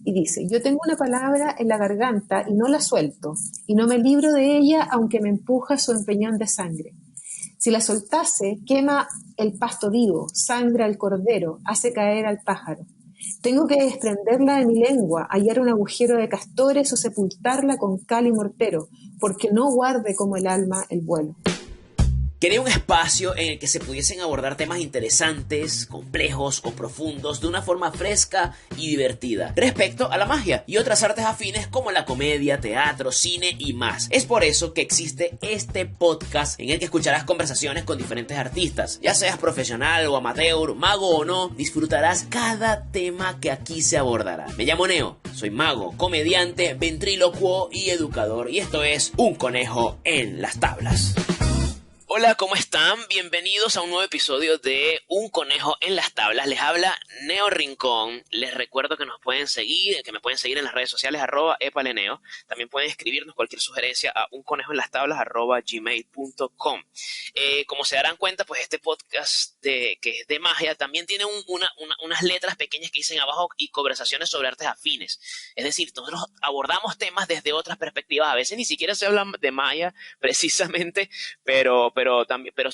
Y dice, yo tengo una palabra en la garganta y no la suelto, y no me libro de ella aunque me empuja su empeñón de sangre. Si la soltase, quema el pasto vivo, sangra el cordero, hace caer al pájaro. Tengo que desprenderla de mi lengua, hallar un agujero de castores o sepultarla con cal y mortero, porque no guarde como el alma el vuelo. Quería un espacio en el que se pudiesen abordar temas interesantes, complejos o profundos de una forma fresca y divertida respecto a la magia y otras artes afines como la comedia, teatro, cine y más. Es por eso que existe este podcast en el que escucharás conversaciones con diferentes artistas. Ya seas profesional o amateur, mago o no, disfrutarás cada tema que aquí se abordará. Me llamo Neo, soy mago, comediante, ventrílocuo y educador, y esto es Un Conejo en las Tablas. Hola, ¿cómo están? Bienvenidos a un nuevo episodio de Un Conejo en las Tablas. Les habla Neo Rincón. Les recuerdo que nos pueden seguir, que me pueden seguir en las redes sociales @epaleneo. También pueden escribirnos cualquier sugerencia a unconejoenlastablas@gmail.com. Como se darán cuenta, pues este podcast que es de magia también tiene unas letras pequeñas que dicen abajo y conversaciones sobre artes afines. Es decir, nosotros abordamos temas desde otras perspectivas. A veces ni siquiera se habla de magia precisamente, pero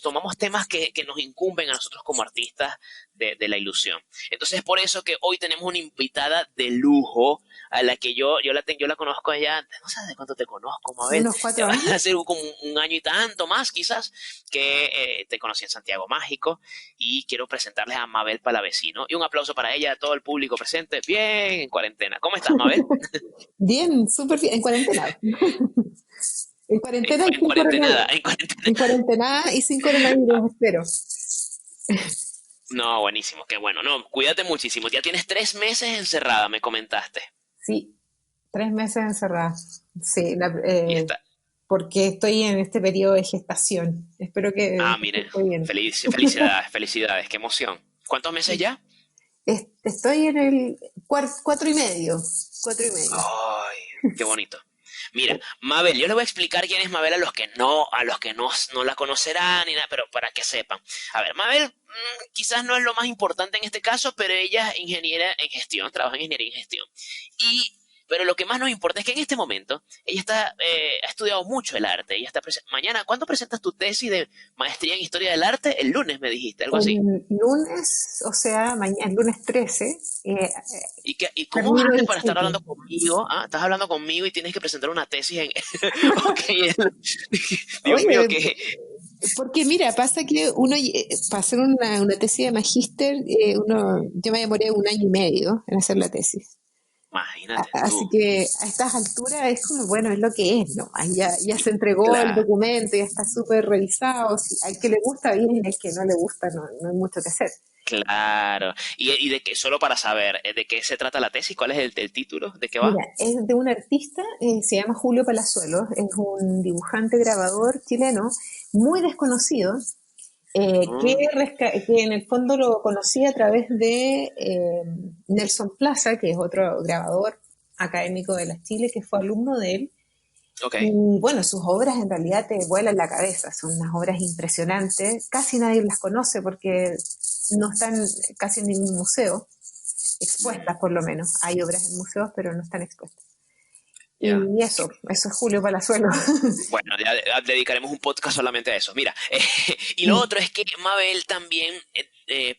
tomamos temas que nos incumben a nosotros como artistas de la ilusión. Entonces es por eso que hoy tenemos una invitada de lujo a la que yo la conozco ya, no sé de cuánto te conozco, Mabel. Unos 4 años. Va a ser como un año y tanto más quizás que te conocí en Santiago Mágico, y quiero presentarles a Mabel Palavecino. Y un aplauso para ella, a todo el público presente. Bien, en cuarentena. ¿Cómo estás, Mabel? Bien, súper bien, en cuarentena. En cuarentena y sin coronavirus. En cuarentena y sin coronavirus, espero. No, buenísimo, qué bueno. No, cuídate muchísimo. Ya tienes 3 meses encerrada, me comentaste. Sí, 3 meses encerrada. Sí, Y está. porque estoy en este periodo de gestación. Espero que Mire, esté bien. felicidades, qué emoción. ¿Cuántos meses ya? Estoy en el 4 y medio. 4 y medio. Ay, qué bonito. Mira, Mabel, yo le voy a explicar quién es Mabel a los que no la conocerán ni nada, pero para que sepan. A ver, Mabel quizás no es lo más importante en este caso, pero ella es ingeniera en gestión, trabaja en ingeniería en gestión. Pero lo que más nos importa es que en este momento ella ha estudiado mucho el arte. Ella está mañana, ¿cuándo presentas tu tesis de maestría en historia del arte? El lunes me dijiste, algo así. El lunes, o sea, mañana, el lunes 13, ¿Y cómo termino haces el para estar ciclo. hablando conmigo? Estás hablando conmigo y tienes que presentar una tesis en... Ok, Dios mío, Oye, que... porque mira, pasa que uno, para hacer una tesis de magíster, yo me demoré 1 año y medio en hacer la tesis. Imagínate Así tú. que a estas alturas es como, bueno, es lo que es, ¿no? Ya se entregó el Claro, documento, ya está súper revisado. Si al que le gusta, bien, y al que no le gusta, no hay mucho que hacer. claro. Y de qué, solo para saber, ¿de qué se trata la tesis? ¿Cuál es el título? ¿De qué va? Mira, es de un artista, se llama Julio Palazuelos, es un dibujante grabador chileno muy desconocido, Mm, que en el fondo lo conocí a través de Nelson Plaza, que es otro grabador académico de la Chile, que fue alumno de él. ok. Y bueno, sus obras en realidad te vuelan la cabeza, son unas obras impresionantes, casi nadie las conoce porque no están casi en ningún museo, expuestas por lo menos. Hay obras en museos, pero no están expuestas. Ya. Y eso es Julio Palazuelos. Bueno, ya dedicaremos un podcast solamente a eso. Mira, y lo otro es que Mabel también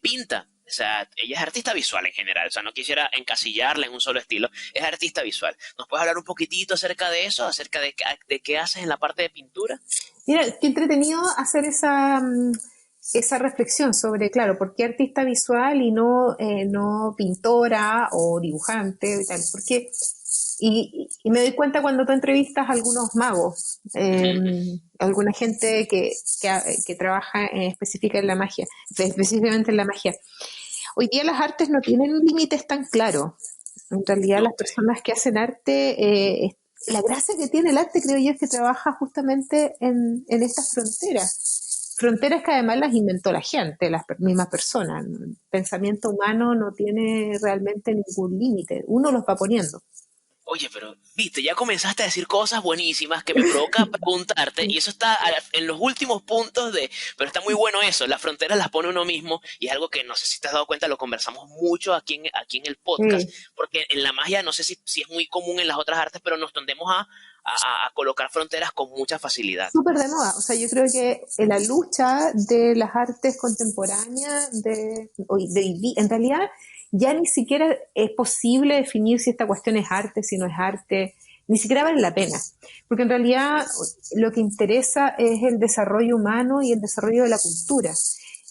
pinta. O sea, ella es artista visual en general. O sea, no quisiera encasillarla en un solo estilo. Es artista visual. ¿Nos puedes hablar un poquitito acerca de eso? Acerca de qué haces en la parte de pintura. Mira, qué entretenido hacer esa reflexión sobre, claro, por qué artista visual y no pintora o dibujante y tal. Porque, y me doy cuenta cuando tú entrevistas a algunos magos, Ujú. alguna gente que trabaja específica en la magia, específicamente en la magia. Hoy día las artes no tienen límites tan claros. En realidad las Ok. personas que hacen arte, la gracia que tiene el arte, creo yo, es que trabaja justamente en estas fronteras. Fronteras que además las inventó la gente, las mismas personas. El pensamiento humano no tiene realmente ningún límite, uno los va poniendo. Oye, pero, viste, ya comenzaste a decir cosas buenísimas que me provoca preguntarte, y eso está en los últimos puntos pero está muy bueno eso, las fronteras las pone uno mismo, y es algo que no sé si te has dado cuenta, lo conversamos mucho aquí en el podcast, Sí. porque en la magia no sé si es muy común en las otras artes, pero nos tendemos a colocar fronteras con mucha facilidad. Súper de moda. O sea, yo creo que en la lucha de las artes contemporáneas, en realidad ya ni siquiera es posible definir si esta cuestión es arte, si no es arte, ni siquiera vale la pena. Porque en realidad lo que interesa es el desarrollo humano y el desarrollo de la cultura.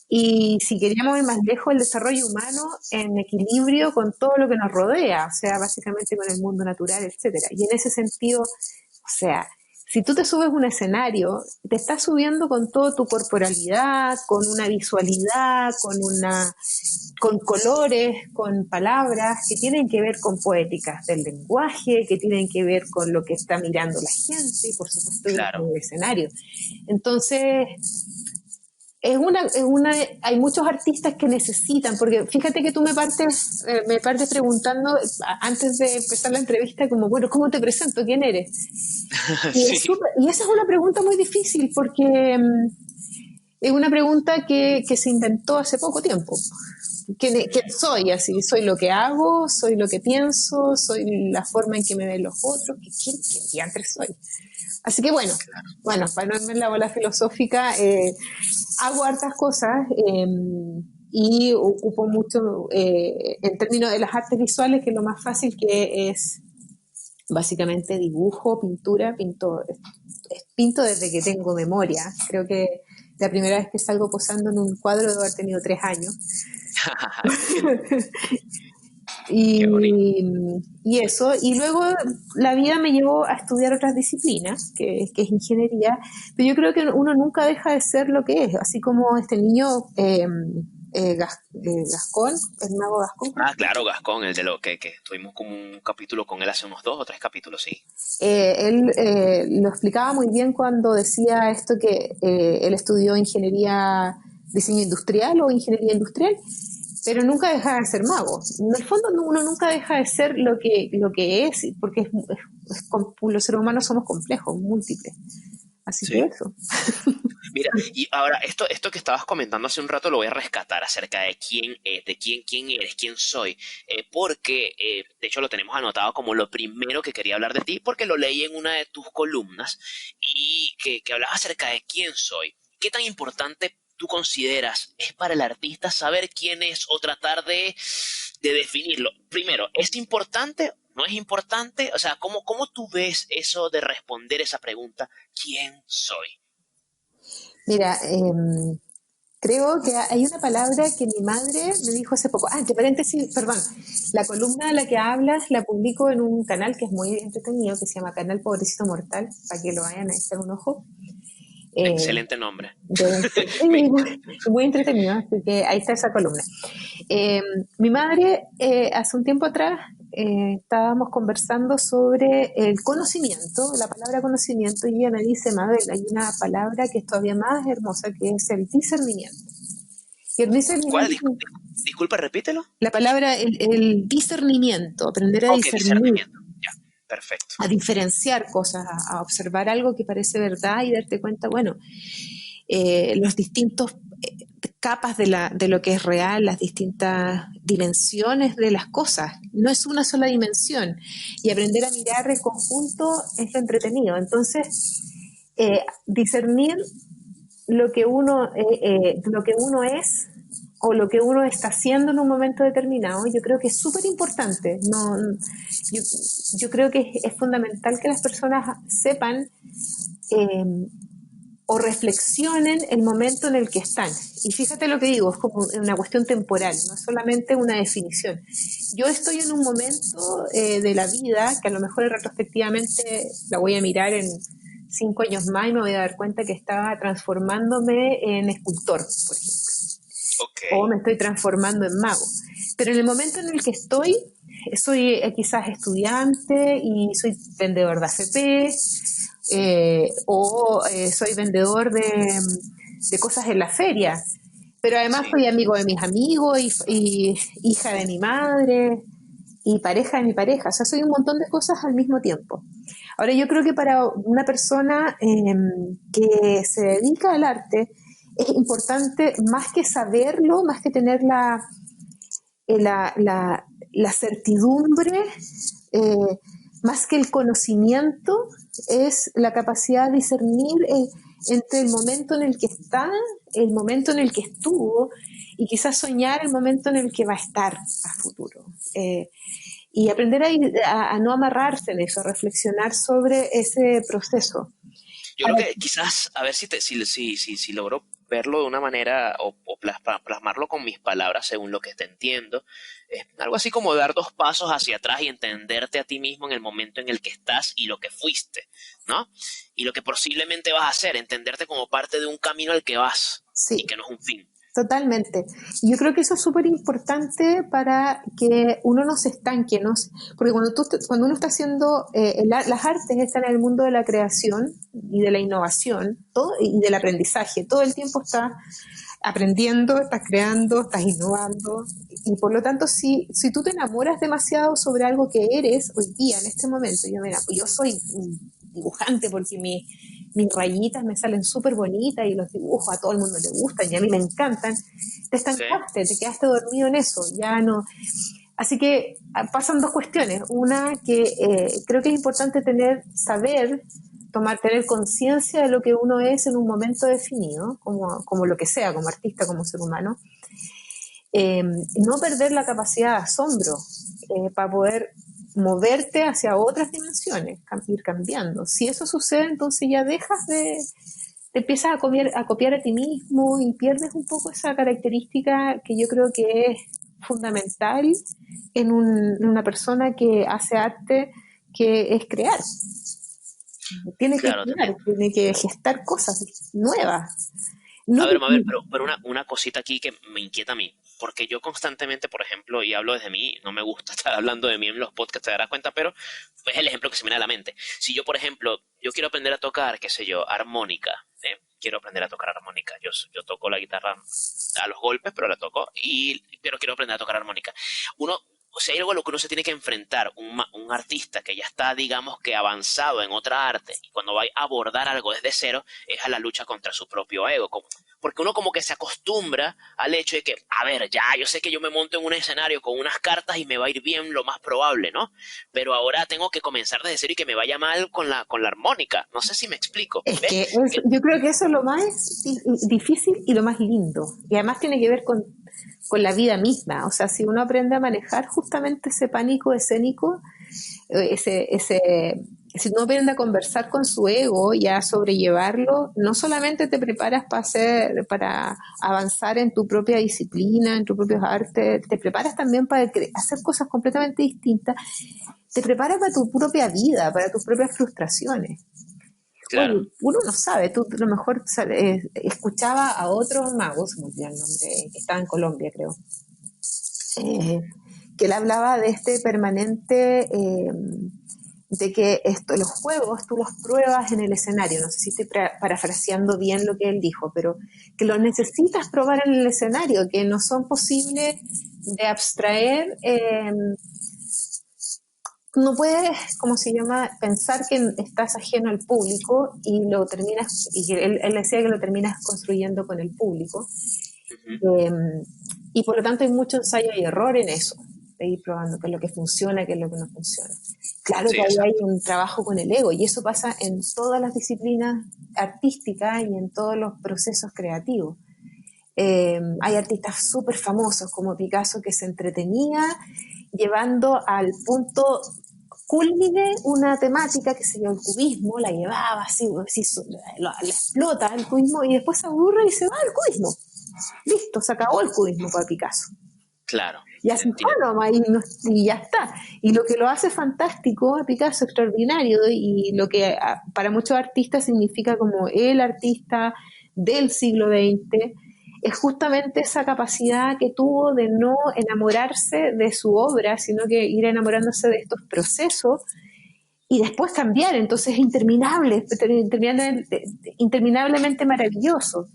Y si queríamos ir más lejos, el desarrollo humano en equilibrio con todo lo que nos rodea, o sea, básicamente con el mundo natural, etcétera. Y en ese sentido, o sea, si tú te subes a un escenario, te estás subiendo con toda tu corporalidad, con una visualidad, con colores, con palabras que tienen que ver con poéticas del lenguaje, que tienen que ver con lo que está mirando la gente y por supuesto en Claro. el escenario. Entonces, hay muchos artistas que necesitan, porque fíjate que tú me partes preguntando antes de empezar la entrevista, como, bueno, ¿cómo te presento? ¿Quién eres? Sí, Y esa es una pregunta muy difícil, porque es una pregunta que se inventó hace poco tiempo. ¿Quién soy? Así, soy lo que hago, soy lo que pienso, soy la forma en que me ven los otros. ¿Quién diantres soy? Así que bueno, para no irme en la bola filosófica, hago hartas cosas y ocupo mucho en términos de las artes visuales, que es lo más fácil, que es básicamente dibujo, pintura, pinto desde que tengo memoria. Creo que la primera vez que salgo posando en un cuadro debo haber tenido 3 años. qué bonito. Y eso, y luego la vida me llevó a estudiar otras disciplinas, que es ingeniería, pero yo creo que uno nunca deja de ser lo que es, así como este niño Gascón, el mago Gascón, ¿cómo Ah, se llama? claro, Gascón, el de lo que tuvimos como un capítulo con él hace unos 2 o 3 capítulos, sí. Él lo explicaba muy bien cuando decía esto que él estudió ingeniería, diseño industrial o ingeniería industrial, pero nunca deja de ser mago. En el fondo uno nunca deja de ser lo que es, porque los seres humanos somos complejos, múltiples. Así que Sí. eso. Mira, y ahora esto que estabas comentando hace un rato lo voy a rescatar acerca de quién eres, quién soy, porque de hecho lo tenemos anotado como lo primero que quería hablar de ti, porque lo leí en una de tus columnas y que hablabas acerca de quién soy. ¿Qué tan importante tú consideras es para el artista saber quién es o tratar de definirlo? Primero, ¿es importante? ¿No es importante? O sea, ¿cómo tú ves eso de responder esa pregunta? ¿Quién soy? Mira, creo que hay una palabra que mi madre me dijo hace poco. Ah, entre paréntesis, perdón. La columna de la que hablas la publico en un canal que es muy entretenido, que se llama Canal Pobrecito Mortal, para que lo vayan a echar un ojo. Eh, Excelente nombre. sí, Me muy, muy entretenido, así que ahí está esa columna. Eh, Mi madre, hace un tiempo atrás, estábamos conversando sobre el conocimiento, la palabra conocimiento, y ella me dice, Mabel, hay una palabra que es todavía más hermosa, que es el discernimiento. Y el ¿Cuál? discernimiento, Disculpa, repítelo. la palabra, el discernimiento, aprender a Ok, discernir, discernimiento. Ya, perfecto. a diferenciar cosas, a observar algo que parece verdad y darte cuenta, bueno, los distintos capas de lo que es real, las distintas dimensiones de las cosas. No es una sola dimensión. Y aprender a mirar el conjunto es lo entretenido. Entonces, discernir lo que uno es o lo que uno está haciendo en un momento determinado, yo creo que es súper importante. No, yo, yo creo que es fundamental que las personas sepan eh, o reflexionen el momento en el que están. Y fíjate lo que digo, es como una cuestión temporal, no es solamente una definición. Yo estoy en un momento de la vida que a lo mejor retrospectivamente la voy a mirar en 5 años más y me voy a dar cuenta que estaba transformándome en escultor, por ejemplo, Ok. o me estoy transformando en mago. Pero en el momento en el que estoy, soy quizás estudiante y soy vendedor de AFP, soy vendedor de cosas en la feria, pero además Sí. soy amigo de mis amigos y hija de mi madre. y pareja de mi pareja. O sea, soy un montón de cosas al mismo tiempo. Ahora, yo creo que para una persona que se dedica al arte, es importante, más que saberlo, más que tener la certidumbre, eh, más que el conocimiento, es la capacidad de discernir entre el momento en el que está, el momento en el que estuvo, y quizás soñar el momento en el que va a estar a futuro. Y aprender a no amarrarse en eso, a reflexionar sobre ese proceso. Yo creo que quizás, a ver si logro verlo de una manera o plasmarlo con mis palabras según lo que te entiendo. Es algo así como dar dos pasos hacia atrás y entenderte a ti mismo en el momento en el que estás y lo que fuiste, ¿no? Y lo que posiblemente vas a hacer, entenderte como parte de un camino al que vas y Sí, que no es un fin. totalmente. Y yo creo que eso es súper importante para que uno no se estanque, ¿no? Porque cuando uno está haciendo, las artes están en el mundo de la creación y de la innovación, todo, y del aprendizaje. Todo el tiempo estás aprendiendo, estás creando, estás innovando. Y por lo tanto, si tú te enamoras demasiado sobre algo que eres hoy día, en este momento, yo soy un dibujante porque mis rayitas me salen súper bonitas y los dibujos a todo el mundo le gustan y a mí me encantan, te ¿Sí? estancaste, te quedaste dormido en eso, ya no. Así que pasan dos cuestiones. Una, que creo que es importante tener conciencia de lo que uno es en un momento definido, como lo que sea, como artista, como ser humano. No perder la capacidad de asombro para poder moverte hacia otras dimensiones, ir cambiando. Si eso sucede, entonces ya te empiezas a copiar a ti mismo y pierdes un poco esa característica que yo creo que es fundamental en una persona que hace arte, que es crear. Tiene que Claro, crear, tiene que gestar cosas nuevas. No a te- ver, Mabel, pero una cosita aquí que me inquieta a mí, porque yo constantemente, por ejemplo, y hablo desde mí, no me gusta estar hablando de mí en los podcasts, te darás cuenta, pero es el ejemplo que se me viene a la mente. Si yo, por ejemplo, yo quiero aprender a tocar, qué sé yo, armónica, quiero aprender a tocar armónica, yo toco la guitarra a los golpes, pero la toco, pero quiero aprender a tocar armónica. Uno, o sea, hay algo a lo que uno se tiene que enfrentar, un artista que ya está, digamos que avanzado en otra arte, y cuando va a abordar algo desde cero, es a la lucha contra su propio ego, porque uno como que se acostumbra al hecho de que, a ver, ya, yo sé que yo me monto en un escenario con unas cartas y me va a ir bien lo más probable, ¿no? Pero ahora tengo que comenzar desde cero y que me vaya mal con la armónica. No sé si me explico. Es ¿Ves? que yo creo que eso es lo más difícil y lo más lindo. Y además tiene que ver con la vida misma. O sea, si uno aprende a manejar justamente ese pánico escénico, si uno aprende a conversar con su ego y a sobrellevarlo, no solamente te preparas para avanzar en tu propia disciplina, en tus propios artes, te preparas también para hacer cosas completamente distintas, te preparas para tu propia vida, para tus propias frustraciones. Bueno, Claro. uno no sabe, tú a lo mejor escuchaba a otros magos, se me olvidó el nombre, que estaba en Colombia, creo, eh, que él hablaba de este permanente, de que los juegos tú los pruebas en el escenario, no sé si estoy parafraseando bien lo que él dijo, pero que los necesitas probar en el escenario, que no son posibles de abstraer. No puedes, ¿cómo se llama?, pensar que estás ajeno al público y lo terminas, y que él decía que lo terminas construyendo con el público. Ujú. Eh, y por lo tanto hay mucho ensayo y error en eso, de ir probando qué es lo que funciona, qué es lo que no funciona. Claro Sí, que ahí hay exacto. un trabajo con el ego y eso pasa en todas las disciplinas artísticas y en todos los procesos creativos. Hay artistas súper famosos como Picasso que se entretenía llevando al punto culmine una temática que sería el cubismo, la llevaba así la explota el cubismo y después se aburre y se va al cubismo. Listo, se acabó el cubismo para Picasso. Claro, Y te así fue entiendo. nomás, y ya está. Y lo que lo hace fantástico a Picasso, extraordinario, y lo que para muchos artistas significa como el artista del siglo XX, es justamente esa capacidad que tuvo de no enamorarse de su obra, sino que ir enamorándose de estos procesos y después cambiar. Entonces es interminable, interminablemente maravilloso.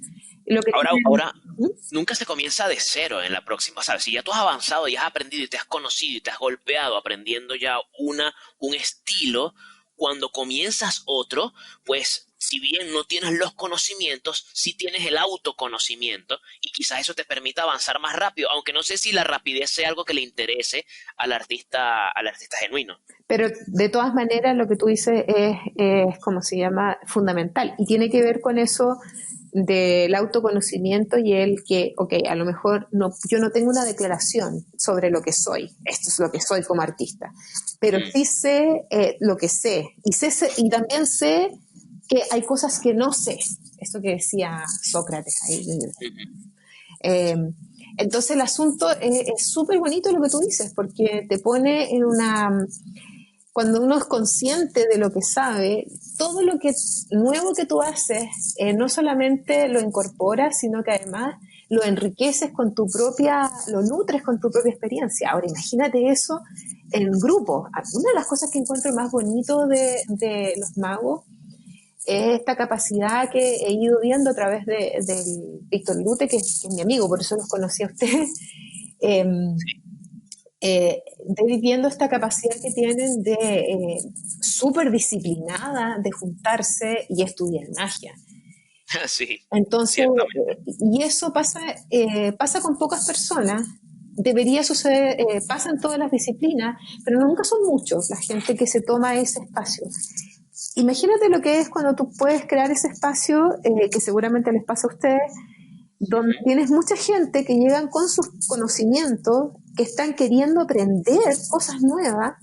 Lo que Ahora, ¿Mm? nunca se comienza de cero en la próxima. O sea, si ya tú has avanzado y has aprendido y te has conocido y te has golpeado aprendiendo ya un estilo, cuando comienzas otro, pues si bien no tienes los conocimientos, sí tienes el autoconocimiento y quizás eso te permita avanzar más rápido, aunque no sé si la rapidez sea algo que le interese al artista genuino. Pero de todas maneras lo que tú dices es como se llama, fundamental y tiene que ver con eso del autoconocimiento y el que, ok, a lo mejor no, yo no tengo una declaración sobre lo que soy, esto es lo que soy como artista, pero Mm, sí sé lo que sé y también sé que hay cosas que no sé, esto que decía Sócrates ahí. mm, Eh, entonces el asunto es súper bonito lo que tú dices, porque te pone en una, cuando uno es consciente de lo que sabe, todo lo que nuevo que tú haces, no solamente lo incorporas, sino que además lo enriqueces con tu propia, lo nutres con tu propia experiencia. Ahora imagínate eso en grupo. Una de las cosas que encuentro más bonito de los magos es esta capacidad que he ido viendo a través del Víctor Lute, que es mi amigo, por eso los conocí a ustedes. Eh, de ir viendo esta capacidad que tienen de súper disciplinada de juntarse y estudiar magia. sí, Entonces, ciertamente. y eso pasa con pocas personas, debería suceder, pasa en todas las disciplinas, pero nunca son muchos la gente que se toma ese espacio. Imagínate lo que es cuando tú puedes crear ese espacio, que seguramente les pasa a ustedes, donde Ujú, tienes mucha gente que llegan con sus conocimientos, que están queriendo aprender cosas nuevas,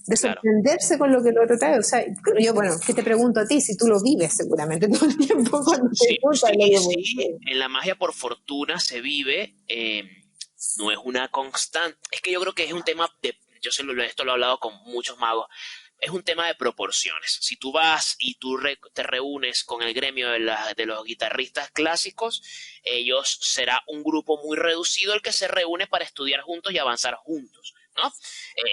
de claro. sorprenderse con lo que el otro trae. O sea, yo, bueno, ¿qué te pregunto a ti? Si tú lo vives seguramente todo el tiempo cuando te Sí, juntas sí, lo que sí, puedes. en la magia por fortuna se vive, no es una constante. Es que yo creo que es un tema de, esto lo he hablado con muchos magos, es un tema de proporciones. Si tú vas y te reúnes con el gremio de los guitarristas clásicos, ellos será un grupo muy reducido el que se reúne para estudiar juntos y avanzar juntos, ¿no?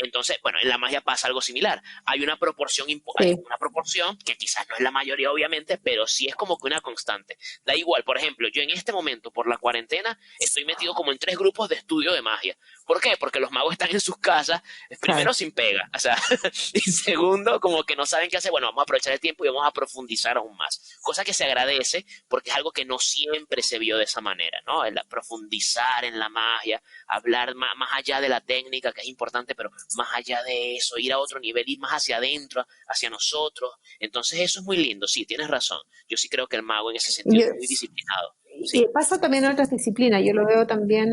Entonces, bueno, en la magia pasa algo similar. Hay Sí, una proporción que quizás no es la mayoría, obviamente, pero sí es como que una constante. Da igual, por ejemplo, yo en este momento, por la cuarentena, estoy metido como en 3 grupos de estudio de magia. ¿Por qué? Porque los magos están en sus casas, claro. primero sin pega, o sea, y segundo, como que no saben qué hacer. Bueno, vamos a aprovechar el tiempo y vamos a profundizar aún más. Cosa que se agradece porque es algo que no siempre se vio de esa manera, ¿no? El profundizar en la magia, hablar más allá de la técnica, que es importante, pero más allá de eso, ir a otro nivel, ir más hacia adentro, hacia nosotros. Entonces eso es muy lindo, sí, tienes razón. Yo sí creo que el mago en ese Y, sentido es muy disciplinado, y sí. pasa también en otras disciplinas. Yo lo veo también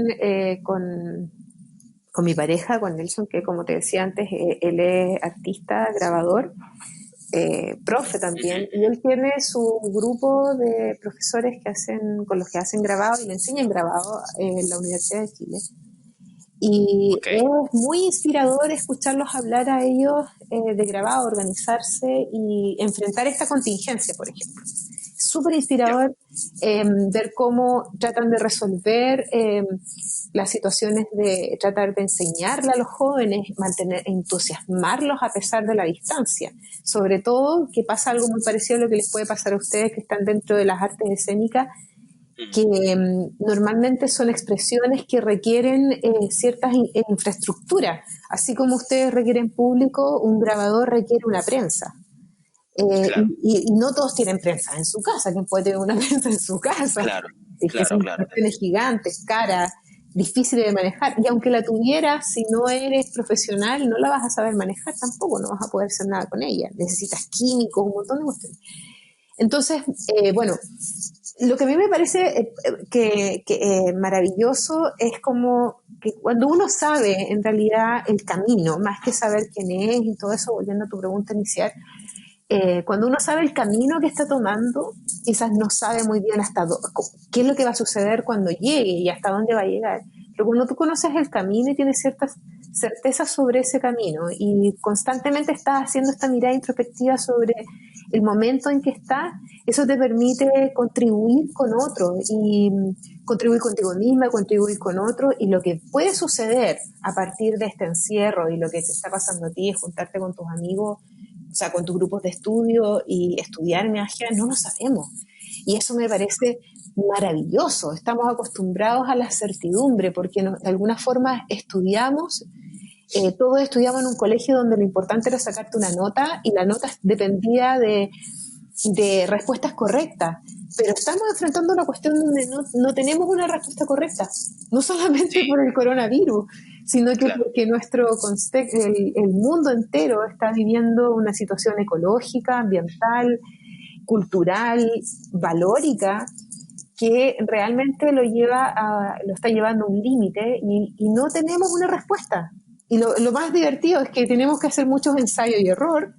con mi pareja, con Nelson, que como te decía antes, él es artista, grabador, profe Ujú, también, y ujú. él tiene su grupo de profesores con los que hacen grabado y le enseñan grabado en la Universidad de Chile. Y Ok, es muy inspirador escucharlos hablar a ellos de grabado, organizarse y enfrentar esta contingencia, por ejemplo. Es súper ya, inspirador ver cómo tratan de resolver las situaciones de tratar de enseñarle a los jóvenes, mantener, entusiasmarlos a pesar de la distancia. Sobre todo que pasa algo muy parecido a lo que les puede pasar a ustedes que están dentro de las artes escénicas, que ujú, normalmente son expresiones que requieren ciertas infraestructuras. Así como ustedes requieren público, un grabador requiere una prensa. claro, Y no todos tienen prensa en su casa. ¿Quién puede tener una prensa en su casa? claro, Es que claro, son claro, cuestiones gigantes, caras, difíciles de manejar. Y aunque la tuvieras, si no eres profesional, no la vas a saber manejar tampoco, no vas a poder hacer nada con ella. Necesitas químicos, un montón de cuestiones. Entonces, bueno, lo que a mí me parece maravilloso es como que cuando uno sabe en realidad el camino, más que saber quién es y todo eso, volviendo a tu pregunta inicial, cuando uno sabe el camino que está tomando, quizás no sabe muy bien qué es lo que va a suceder cuando llegue y hasta dónde va a llegar. Pero cuando tú conoces el camino y tienes ciertas certezas sobre ese camino y constantemente estás haciendo esta mirada introspectiva sobre el momento en que estás, eso te permite contribuir con otro y contribuir contigo misma, contribuir con otro y lo que puede suceder a partir de este encierro y lo que te está pasando a ti es juntarte con tus amigos, o sea, con tus grupos de estudio y estudiar magia, no lo sabemos. Y eso me parece maravilloso. Estamos acostumbrados a la certidumbre porque de alguna forma estudiamos, todos estudiamos en un colegio donde lo importante era sacarte una nota y la nota dependía de respuestas correctas. Pero estamos enfrentando una cuestión donde no tenemos una respuesta correcta, no solamente por el coronavirus, sino que porque el mundo entero está viviendo una situación ecológica, ambiental, cultural, valórica, que realmente lo está llevando a un límite y no tenemos una respuesta. Y lo más divertido es que tenemos que hacer muchos ensayos y error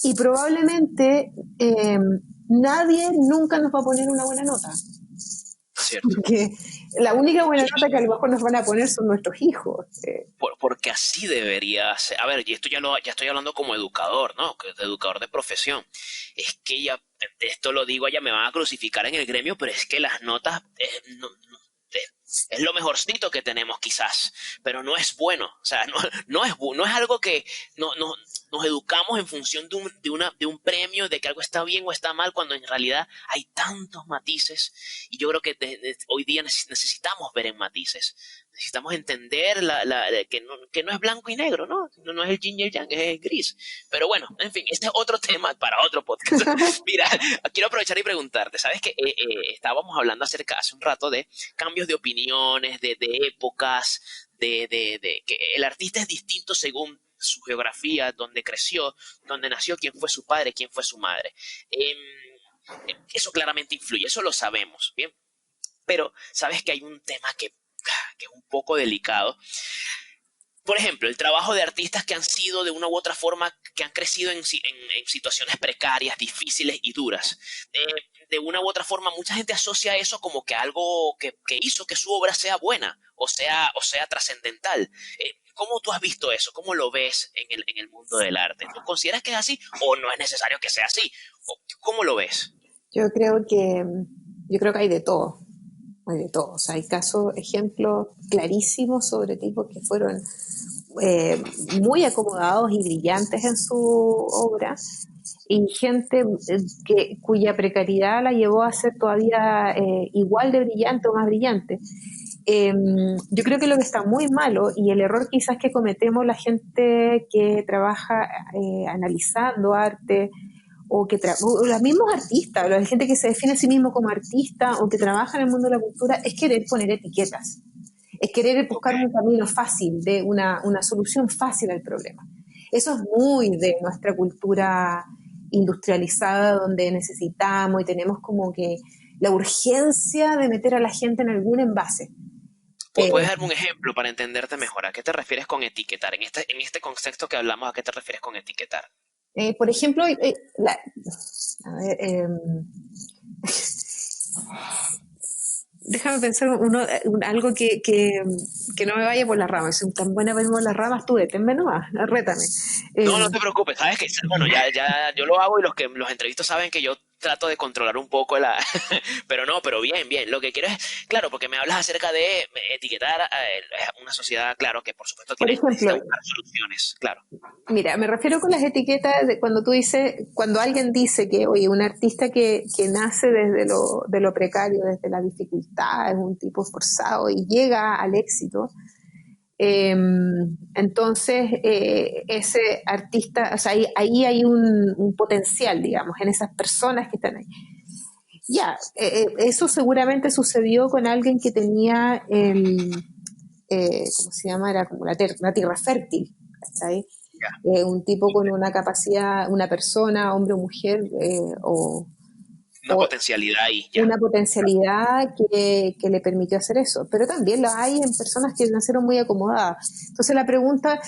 y probablemente nadie nunca nos va a poner una buena nota. Cierto. Porque la única buena nota que a lo mejor nos van a poner son nuestros hijos. Porque así debería ser. A ver, y esto ya estoy hablando como educador, ¿no? Educador de profesión. Es que ya, esto lo digo, ya me van a crucificar en el gremio, pero es que las notas es lo mejorcito que tenemos quizás, pero no es bueno. O sea, no es algo que nos educamos en función de un premio, de que algo está bien o está mal, cuando en realidad hay tantos matices, y yo creo que hoy día necesitamos ver en matices. Necesitamos entender que no es blanco y negro, ¿no? No es el yin y el yang, es el gris. Pero bueno, en fin, este es otro tema para otro podcast. Mira, quiero aprovechar y preguntarte, ¿sabes que estábamos hablando hace un rato de cambios de opiniones, de épocas, que el artista es distinto según su geografía, dónde creció, dónde nació, quién fue su padre, quién fue su madre? Eso claramente influye, eso lo sabemos, ¿bien? Pero sabes que hay un tema que es un poco delicado. Por ejemplo, el trabajo de artistas que han sido de una u otra forma, que han crecido en situaciones precarias, difíciles y duras. De una u otra forma, mucha gente asocia eso como que algo que hizo que su obra sea buena o sea trascendental. ¿Cómo tú has visto eso? ¿Cómo lo ves en el mundo del arte? ¿Tú consideras que es así o no es necesario que sea así? ¿Cómo lo ves? Yo creo que hay de todo. Hay de todo. O sea, hay ejemplos clarísimos sobre tipos que fueron muy acomodados y brillantes en su obra, y gente cuya precariedad la llevó a ser todavía igual de brillante o más brillante. Yo creo que lo que está muy malo y el error quizás que cometemos la gente que trabaja analizando arte o o los mismos artistas, la gente que se define a sí mismo como artista o que trabaja en el mundo de la cultura, es querer poner etiquetas, es querer buscar un camino fácil, de una solución fácil al problema. Eso es muy de nuestra cultura industrializada, donde necesitamos y tenemos como que la urgencia de meter a la gente en algún envase. ¿Puedes darme un ejemplo para entenderte mejor? ¿A qué te refieres con etiquetar? En este contexto que hablamos, ¿a qué te refieres con etiquetar? Por ejemplo, déjame pensar algo que no me vaya por las ramas. Soy tan buena por las ramas, tú deténme nomás, rétame. No te preocupes, sabes que, bueno, ya yo lo hago, y los entrevistos saben que yo trato de controlar un poco pero bien, lo que quiero es, claro, porque me hablas acerca de etiquetar a una sociedad, claro, que por supuesto necesita buscar soluciones, claro. Mira, me refiero con las etiquetas de cuando alguien dice que, oye, un artista que nace desde lo precario, desde la dificultad, es un tipo esforzado y llega al éxito. Entonces, ese artista, o sea, ahí hay un potencial, digamos, en esas personas que están ahí. Ya, eso seguramente sucedió con alguien que tenía ¿cómo se llama? Era como una tierra fértil, ¿cachai? Un tipo con una capacidad, una persona, hombre o mujer, una potencialidad ahí. Una potencialidad que le permitió hacer eso. Pero también lo hay en personas que nacieron muy acomodadas. Entonces la pregunta,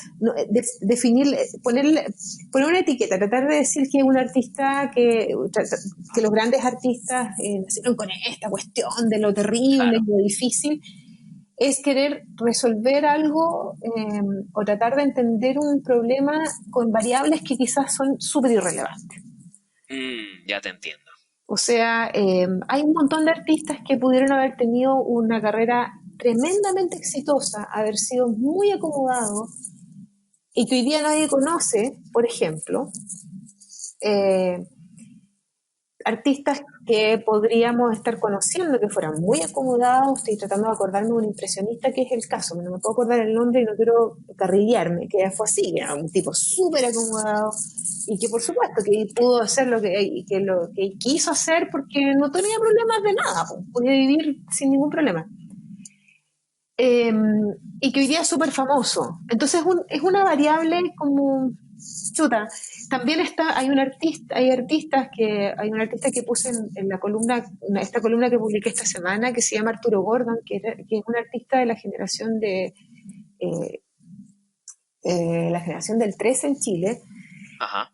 poner una etiqueta, tratar de decir que un artista, que los grandes artistas nacieron con esta cuestión de lo terrible, lo difícil, es querer resolver algo o tratar de entender un problema con variables que quizás son súper irrelevantes. Ya te entiendo. O sea, hay un montón de artistas que pudieron haber tenido una carrera tremendamente exitosa, haber sido muy acomodados y que hoy día nadie conoce, por ejemplo. artistas que podríamos estar conociendo, que fueran muy acomodados. Estoy tratando de acordarme de un impresionista que es el caso, no me puedo acordar el nombre y no quiero carrillarme, que fue así, que era un tipo súper acomodado y que por supuesto que pudo hacer lo que quiso hacer porque no tenía problemas de nada, podía vivir sin ningún problema. Eh, y que hoy día es súper famoso. Entonces es una variable como chuta. También hay un artista que puse en la columna, esta columna que publiqué esta semana, que se llama Arturo Gordon, que es un artista de eh, la generación del 13 en Chile. Ajá.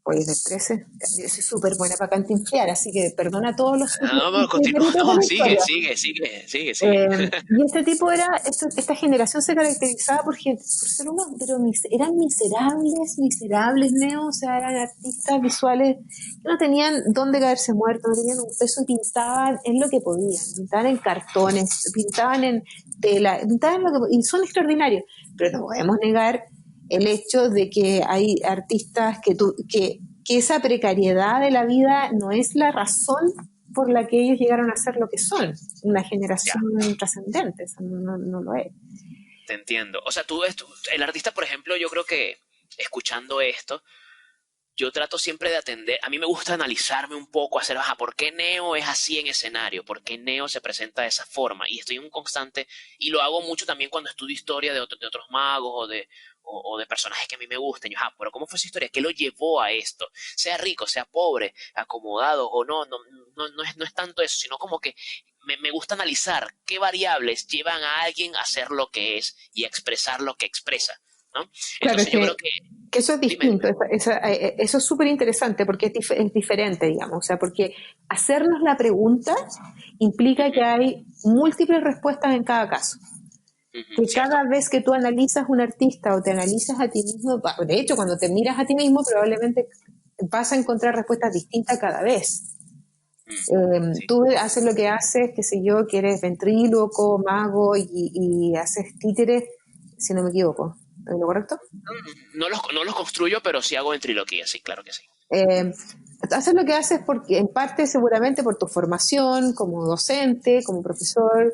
Oye, del 13, yo soy súper buena para cantinflear, así que perdona a todos los No, no, continúa, peritos de no, la sigue, historia. sigue, sigue, sigue, sigue. Y este tipo esta generación se caracterizaba por ser unos, pero eran miserables, Neo, o sea, eran artistas visuales que no tenían dónde caerse muertos, no tenían un peso y pintaban en lo que podían, pintaban en cartones, pintaban en tela, pintaban en lo que, y son extraordinarios, pero no podemos negar el hecho de que hay artistas que esa precariedad de la vida no es la razón por la que ellos llegaron a ser lo que son, una Ya, generación trascendente, eso no lo es. te entiendo. O sea, el artista, por ejemplo, yo creo que escuchando esto, yo trato siempre de atender, a mí me gusta analizarme un poco, hacer, ajá, ¿por qué Neo es así en escenario? ¿Por qué Neo se presenta de esa forma? Y estoy en un constante, y lo hago mucho también cuando estudio historia de otros magos o de personajes que a mí me gusten. Yo, pero ¿cómo fue su historia? ¿Qué lo llevó a esto? Sea rico, sea pobre, acomodado o no es tanto eso, sino como que me gusta analizar qué variables llevan a alguien a ser lo que es y a expresar lo que expresa, ¿no? Claro, es Entonces yo creo que, que eso es dime, dime. distinto, eso es súper interesante porque es diferente, digamos, o sea, porque hacernos la pregunta implica Ujú, que hay múltiples respuestas en cada caso. ujú, Que cierto. cada vez que tú analizas un artista o te analizas a ti mismo, de hecho, cuando te miras a ti mismo, probablemente vas a encontrar respuestas distintas cada vez. Mm, sí. Tú haces lo que haces, qué sé yo, que eres ventríloco, mago y haces títeres, si no me equivoco. ¿Es lo correcto? No los construyo, pero sí hago ventriloquía, sí, claro que sí. Eh, haces lo que haces porque, en parte, seguramente por tu formación como docente, como profesor,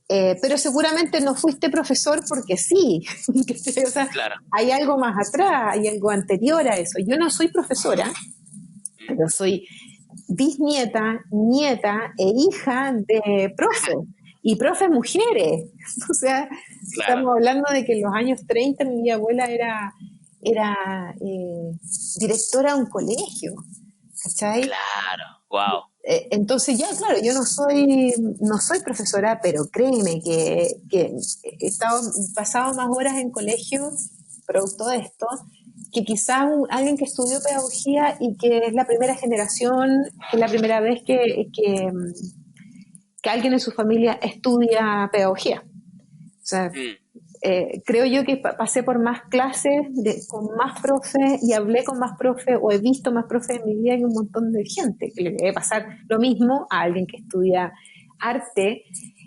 pero seguramente no fuiste profesor porque sí. O sea, Claro. hay algo más atrás, hay algo anterior a eso. Yo no soy profesora, Mm, pero soy bisnieta, nieta e hija de profe, y profes mujeres. O sea, claro, estamos hablando de que en los años 30 mi abuela era directora de un colegio, ¿cachai? claro. Wow. Entonces ya, claro, yo no soy profesora, pero créeme que he pasado más horas en colegio producto de esto, que quizás alguien que estudió pedagogía y que es la primera generación, que es la primera vez que alguien en su familia estudia pedagogía. O sea, Mm, creo yo que pasé por más clases con más profes y hablé con más profes o he visto más profes en mi vida que un montón de gente, que le debe pasar lo mismo a alguien que estudia arte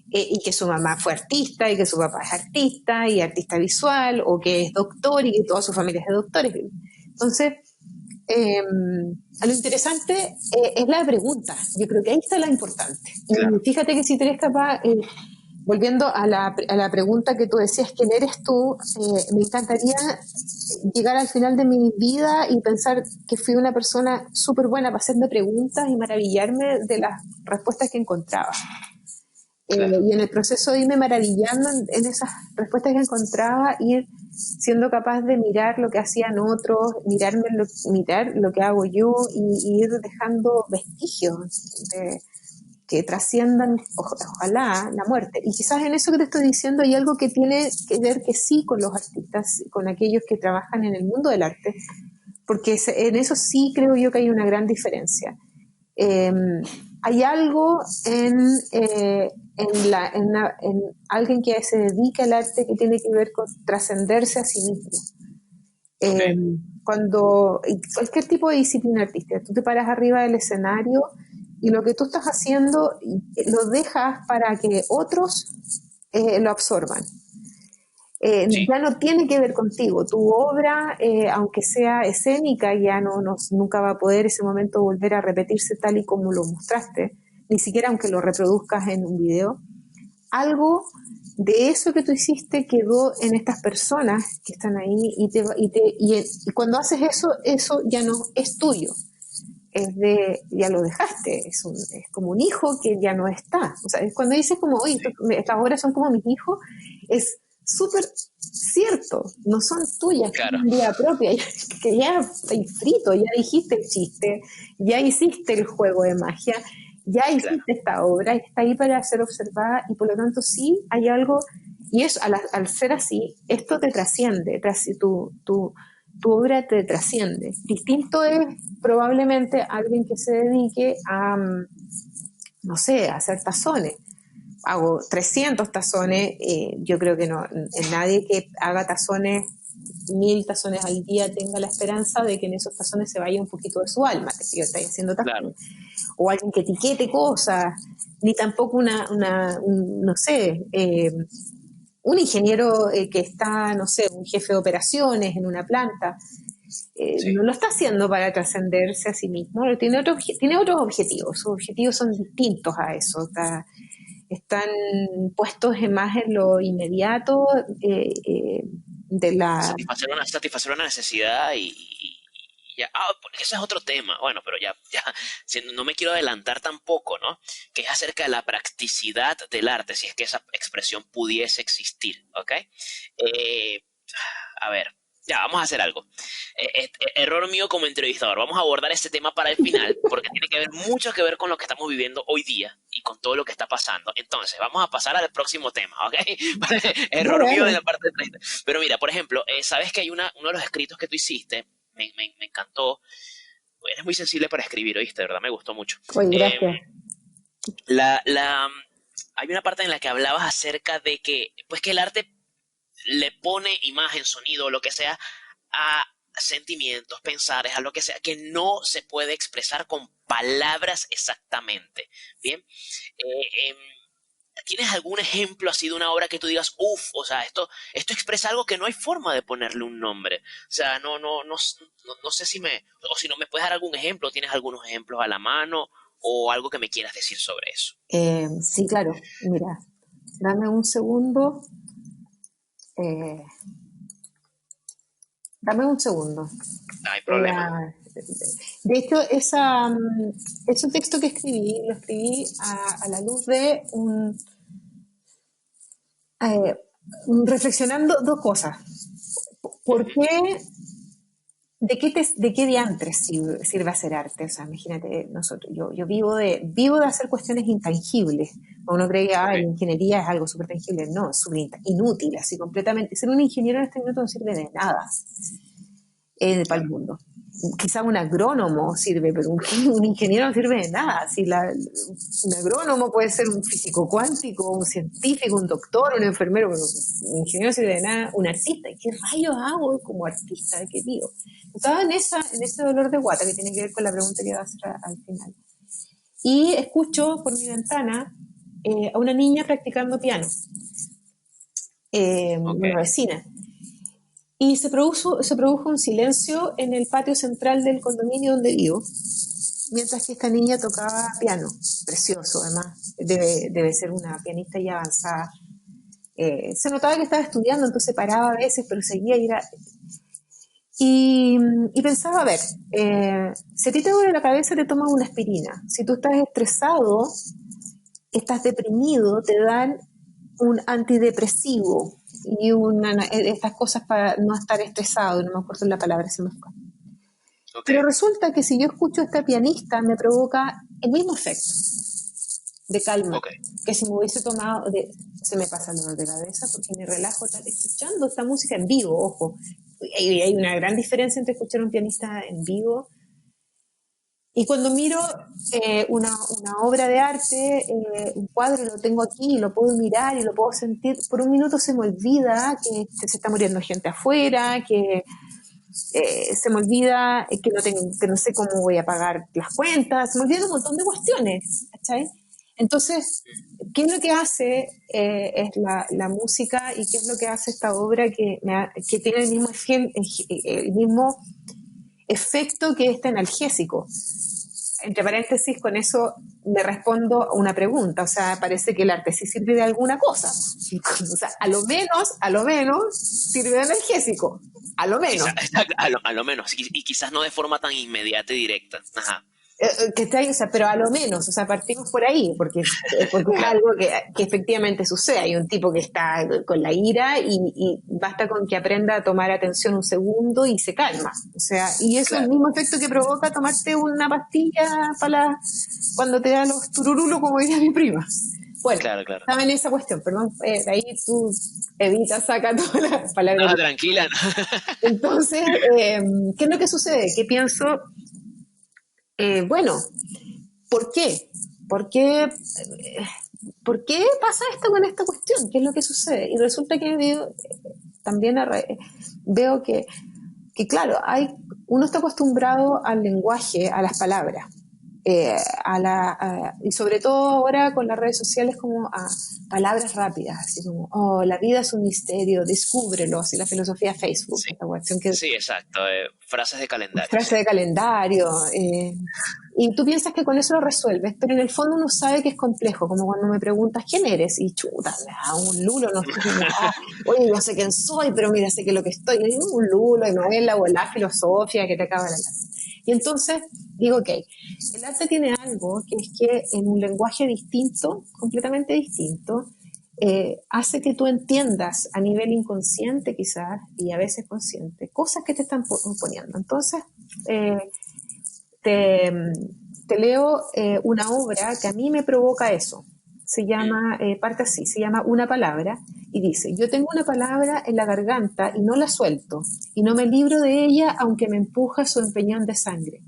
y que su mamá fue artista y que su papá es artista y artista visual o que es doctor y que toda su familia es de doctores. Entonces, eh, lo interesante es la pregunta. Yo creo que ahí está la importante. Y claro. fíjate que si tú eres capaz, volviendo a la pregunta que tú decías, ¿quién eres tú? Me encantaría llegar al final de mi vida y pensar que fui una persona súper buena para hacerme preguntas y maravillarme de las respuestas que encontraba. Claro. Y en el proceso de irme maravillando en esas respuestas que encontraba, ir siendo capaz de mirar lo que hacían otros, mirar lo que hago yo y ir dejando vestigios que trasciendan, ojalá, la muerte. Y quizás en eso que te estoy diciendo hay algo que tiene que ver que sí con los artistas, con aquellos que trabajan en el mundo del arte, porque en eso sí creo yo que hay una gran diferencia. Eh, hay algo en alguien que se dedica al arte que tiene que ver con trascenderse a sí mismo. Ok. Eh, cualquier tipo de disciplina artística, tú te paras arriba del escenario y lo que tú estás haciendo lo dejas para que otros lo absorban. Sí, ya no tiene que ver contigo. Tu obra, aunque sea escénica, ya nunca va a poder ese momento volver a repetirse tal y como lo mostraste, ni siquiera aunque lo reproduzcas en un video. Algo de eso que tú hiciste quedó en estas personas que están ahí y cuando haces eso, eso ya no es tuyo. Ya lo dejaste, es como un hijo que ya no está. O sea, es cuando dices como, oye, sí, estas obras son como mis hijos, es súper cierto, no son tuyas, claro, tienen vida propia, que ya está frito, ya dijiste el chiste, ya hiciste el juego de magia, ya claro. hiciste esta obra, está ahí para ser observada y por lo tanto sí hay algo, y eso, al ser así, esto te trasciende, tu obra te trasciende. Distinto es probablemente alguien que se dedique a, no sé, a hacer tazones. Hago 300 tazones, yo creo que no, en nadie que haga tazones, 1000 tazones al día tenga la esperanza de que en esos tazones se vaya un poquito de su alma, que yo estoy haciendo Claro, tazones. O alguien que etiquete cosas, ni tampoco no sé, un ingeniero que está, no sé, un jefe de operaciones en una planta, sí. no lo está haciendo para trascenderse a sí mismo, tiene otros objetivos, sus objetivos son distintos a eso, están puestos más en lo inmediato de la... Satisfacer una necesidad y ya. Ah, porque ese es otro tema. Bueno, pero ya, no me quiero adelantar tampoco, ¿no? Que es acerca de la practicidad del arte, si es que esa expresión pudiese existir, ¿ok? Eh, a ver, ya, vamos a hacer algo. Error mío como entrevistador. Vamos a abordar este tema para el final, porque tiene que ver mucho que ver con lo que estamos viviendo hoy día y con todo lo que está pasando. Entonces, vamos a pasar al próximo tema, ¿ok? Dale, Error mío de dale. la parte de 30. Pero mira, por ejemplo, sabes que hay uno de los escritos que tú hiciste, me encantó. Eres muy sensible para escribir, ¿oíste? De verdad, me gustó mucho. Oye, Eh, gracias. la, la, hay una parte en la que hablabas acerca de que, pues que el arte le pone imagen, sonido, lo que sea, a sentimientos, pensares, a lo que sea, que no se puede expresar con palabras exactamente. Bien, eh, em, ¿tienes algún ejemplo así de una obra que tú digas, uff, o sea, esto expresa algo que no hay forma de ponerle un nombre? O sea, no sé o si no me puedes dar algún ejemplo, tienes algunos ejemplos a la mano o algo que me quieras decir sobre eso. Sí, claro, mira, dame un segundo, eh, dame un segundo. No hay Voy problema. de hecho, ese texto que escribí, lo escribí a la luz de eh, reflexionando dos cosas. ¿Por Ujú, qué de qué diantres sirve hacer arte? O sea, imagínate, yo vivo de hacer cuestiones intangibles. Uno cree que ok, la ingeniería es algo súper tangible. No, es súper inútil, así completamente. Ser un ingeniero en este minuto no sirve de nada para el claro. mundo. Quizá un agrónomo sirve, pero un ingeniero no sirve de nada. Un agrónomo puede ser un físico cuántico, un científico, un doctor, un enfermero, pero un ingeniero no sirve de nada. Un artista, ¿qué rayos hago como artista? ¿Qué digo? Estaba en ese dolor de guata que tiene que ver con la pregunta que iba a hacer al final. Y escucho por mi ventana a una niña practicando piano, Ok, una vecina. Y se produjo un silencio en el patio central del condominio donde vivo, mientras que esta niña tocaba piano, precioso además, debe ser una pianista ya avanzada. Se notaba que estaba estudiando, entonces paraba a veces, pero seguía y, y pensaba, a ver, si a ti te duele la cabeza, te tomas una aspirina. Si tú estás estresado, estás deprimido, te dan un antidepresivo y estas cosas para no estar estresado, no me acuerdo la palabra, se me fue. ok, Pero resulta que si yo escucho a esta pianista me provoca el mismo efecto de calma ok. que si me hubiese tomado, se me pasa el dolor de cabeza porque me relajo escuchando esta música en vivo, ojo. Hay una gran diferencia entre escuchar a un pianista en vivo y cuando miro una obra de arte, un cuadro, lo tengo aquí y lo puedo mirar y lo puedo sentir, por un minuto se me olvida que se está muriendo gente afuera, que se me olvida que no sé cómo voy a pagar las cuentas, se me olvidan un montón de cuestiones, ¿cachai? Entonces, ¿qué es lo que hace es la música y qué es lo que hace esta obra que tiene el mismo efecto que este analgésico? Entre paréntesis, con eso me respondo a una pregunta, o sea, parece que el arte sí sirve de alguna cosa. O sea, a lo menos sirve de analgésico, a lo menos. Quizás, a lo menos, y quizás no de forma tan inmediata y directa. Ajá. O sea, pero a lo menos, o sea, partimos por ahí, porque es Claro, algo que efectivamente sucede. Hay un tipo que está con la ira y basta con que aprenda a tomar atención un segundo y se calma. O sea, y eso es el claro, mismo efecto que provoca tomarte una pastilla cuando te da los tururulos, como diría mi prima. Bueno, claro, claro. estaba en esa cuestión, perdón, de ahí tú evitas, saca todas las palabras. No, tranquila. Entonces, ¿qué es lo que sucede? Que pienso, bueno, ¿por qué? ¿Por qué, ¿por qué pasa esto con esta cuestión? ¿Qué es lo que sucede? Y resulta que también veo claro, uno está acostumbrado al lenguaje, a las palabras, y sobre todo ahora con las redes sociales como a palabras rápidas, así como, oh, la vida es un misterio, descúbrelo, así la filosofía de Facebook, Sí, esta cuestión que sí, exacto. Frases de calendario, sí. frase de calendario, y tú piensas que con eso lo resuelves, pero en el fondo uno sabe que es complejo, como cuando me preguntas quién eres, y chuta, me da un lulo, no sé, oye, yo sé quién soy, pero mira, sé que lo que estoy, y digo, un lulo, y me voy en la bola filosofía que te acaba de hablar. Y entonces digo, ok, el arte tiene algo que es que en un lenguaje distinto, completamente distinto, hace que tú entiendas a nivel inconsciente quizás, y a veces consciente, cosas que te están poniendo. Entonces, eh, te, te leo una obra que a mí me provoca eso. Se llama, parte así, se llama Una palabra, y dice, yo tengo una palabra en la garganta y no la suelto, y no me libro de ella aunque me empuja su empeñón de sangre.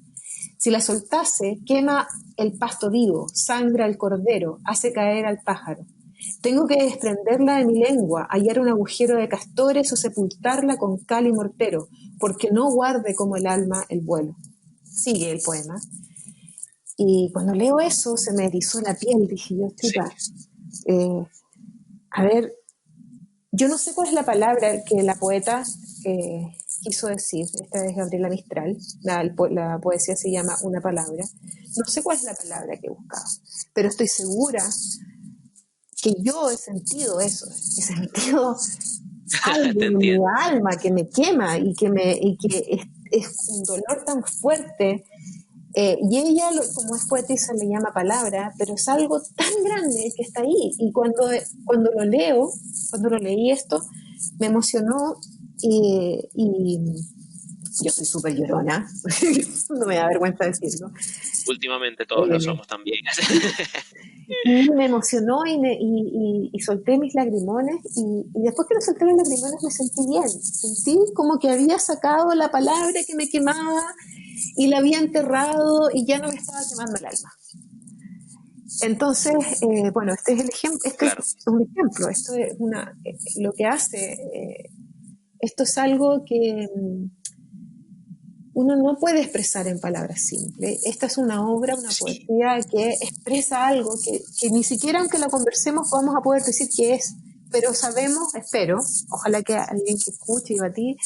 Si la soltase, quema el pasto vivo, sangra el cordero, hace caer al pájaro. Tengo que desprenderla de mi lengua, hallar un agujero de castores o sepultarla con cal y mortero, porque no guarde como el alma el vuelo. Sigue el poema. Y cuando leo eso, se me erizó la piel. Dije yo, Sí. chuta, eh, a ver, yo no sé cuál es la palabra que la poeta quiso decir. Esta es Gabriela Mistral. La poesía se llama Una palabra. No sé cuál es la palabra que buscaba, pero estoy segura que yo he sentido eso. He sentido algo Te en mi entiendo. alma que me quema y que es un dolor tan fuerte. Y ella, como es poetisa, le llama palabra, pero es algo tan grande que está ahí. Y cuando lo leo, cuando lo leí esto, me emocionó y yo soy súper llorona, no me da vergüenza decirlo. Últimamente todos lo Eh, somos también. y me emocionó y solté mis lagrimones y después que lo solté los lagrimones me sentí bien, sentí como que había sacado la palabra que me quemaba y la había enterrado y ya no me estaba quemando el alma. Entonces, bueno, este es el ejemplo, este Claro. es un ejemplo, esto es lo que hace, esto es algo que uno no puede expresar en palabras simples. Esta es una obra, una Sí, poesía que expresa algo que ni siquiera aunque la conversemos vamos a poder decir qué es, pero sabemos, espero, ojalá que alguien que escuche y a ti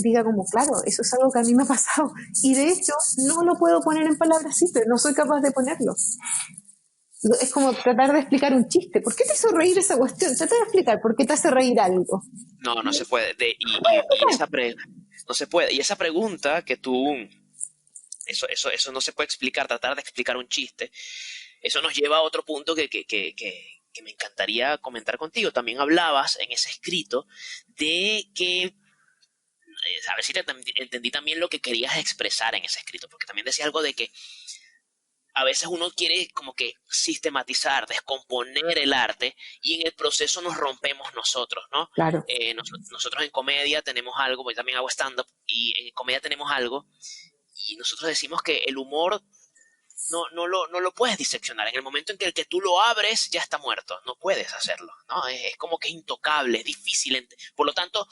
diga como, claro, eso es algo que a mí me ha pasado. Y de hecho, no lo puedo poner en palabras simples, no soy capaz de ponerlo. Es como tratar de explicar un chiste. ¿Por qué te hizo reír esa cuestión? Trata de explicar por qué te hace reír algo. no, no se puede. Explicar. No se puede. Y esa pregunta que tú, eso no se puede explicar, tratar de explicar un chiste. Eso nos lleva a otro punto que me encantaría comentar contigo. También hablabas en ese escrito de que, a ver si te entendí también lo que querías expresar en ese escrito, porque también decías algo de que a veces uno quiere como que sistematizar, descomponer el arte y en el proceso nos rompemos nosotros, ¿no? Claro. Nosotros en comedia tenemos algo, porque también hago stand-up y en comedia tenemos algo y nosotros decimos que el humor no lo puedes diseccionar. En el momento en que el que tú lo abres ya está muerto, no puedes hacerlo, ¿no? Es como que es intocable, es difícil. Por lo tanto,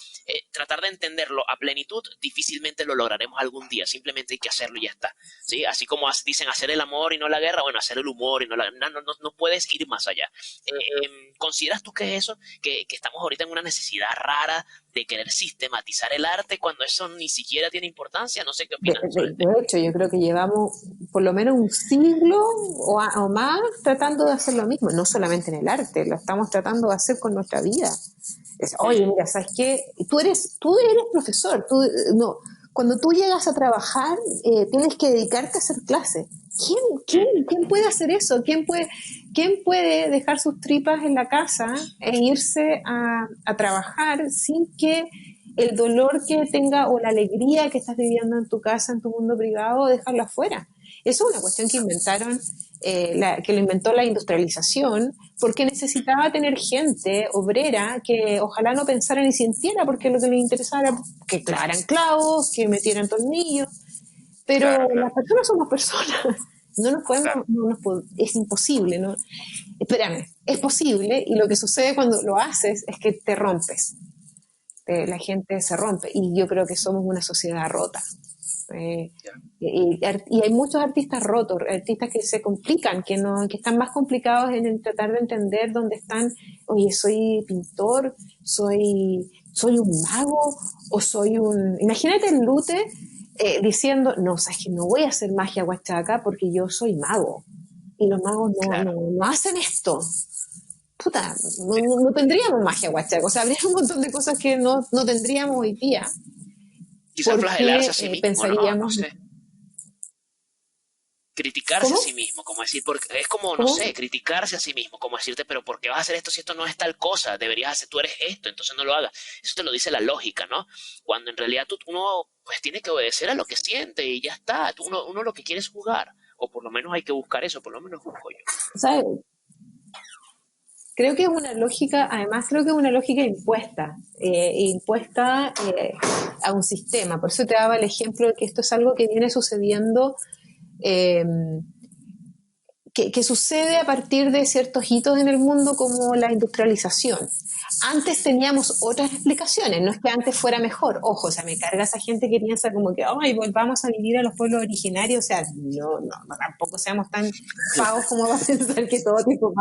tratar de entenderlo a plenitud, difícilmente lo lograremos algún día. Simplemente hay que hacerlo y ya está, ¿sí? Así como dicen hacer el amor y no la guerra, bueno, hacer el humor y no la guerra. No puedes ir más allá. ¿Consideras tú que es eso? Que estamos ahorita en una necesidad rara de querer sistematizar el arte cuando eso ni siquiera tiene importancia. No sé qué opinas sobre el tema. De hecho, yo creo que llevamos por lo menos un siglo o más tratando de hacer lo mismo, no solamente en el arte, lo estamos tratando de hacer con nuestra vida. Oye, mira, ¿sabes qué? Tú eres profesor, no, cuando tú llegas a trabajar tienes que dedicarte a hacer clases. ¿Quién puede hacer eso? ¿Quién puede dejar sus tripas en la casa e irse a trabajar sin que el dolor que tenga o la alegría que estás viviendo en tu casa, en tu mundo privado, dejarlo afuera? Eso es una cuestión que inventaron, que lo inventó la industrialización, porque necesitaba tener gente obrera que ojalá no pensara ni sintiera, porque lo que les interesaba era que clavaran clavos, que metieran tornillos, pero Claro, las personas somos personas. No nos podemos, claro. es imposible, ¿no? Espérame, es posible, y lo que sucede cuando lo haces es que te rompes. La gente se rompe, y yo creo que somos una sociedad rota. Eh, y hay muchos artistas rotos, artistas que se complican, que están más complicados en tratar de entender dónde están. Oye, soy pintor, soy un mago, o soy un... Imagínate el Lute diciendo, no, sabes que no voy a hacer magia huachaca porque yo soy mago. Y los magos Claro. no hacen esto. Puta, no tendríamos magia huachaca. O sea, habría un montón de cosas que no tendríamos hoy día Quizás flagelarse porque a sí mismo, ¿no? No pensaríamos, sé. Criticarse a ¿cómo? sí mismo, como decir, porque es como, no ¿Cómo? sé, criticarse a sí mismo, como decirte, pero ¿por qué vas a hacer esto si esto no es tal cosa? Deberías hacer, tú eres esto, entonces no lo hagas. Eso te lo dice la lógica, ¿no? Cuando en realidad uno pues tiene que obedecer a lo que siente y ya está. Uno lo que quiere es jugar, o por lo menos hay que buscar eso, por lo menos busco yo. O sea, creo que es una lógica, además creo que es una lógica impuesta a un sistema. Por eso te daba el ejemplo de que esto es algo que viene sucediendo, eh, que sucede a partir de ciertos hitos en el mundo como la industrialización. Antes teníamos otras explicaciones, no es que antes fuera mejor, ojo, o sea, me carga esa gente que piensa como que, ay, volvamos a vivir a los pueblos originarios, o sea, no tampoco seamos tan pavos como va a pensar que todo tipo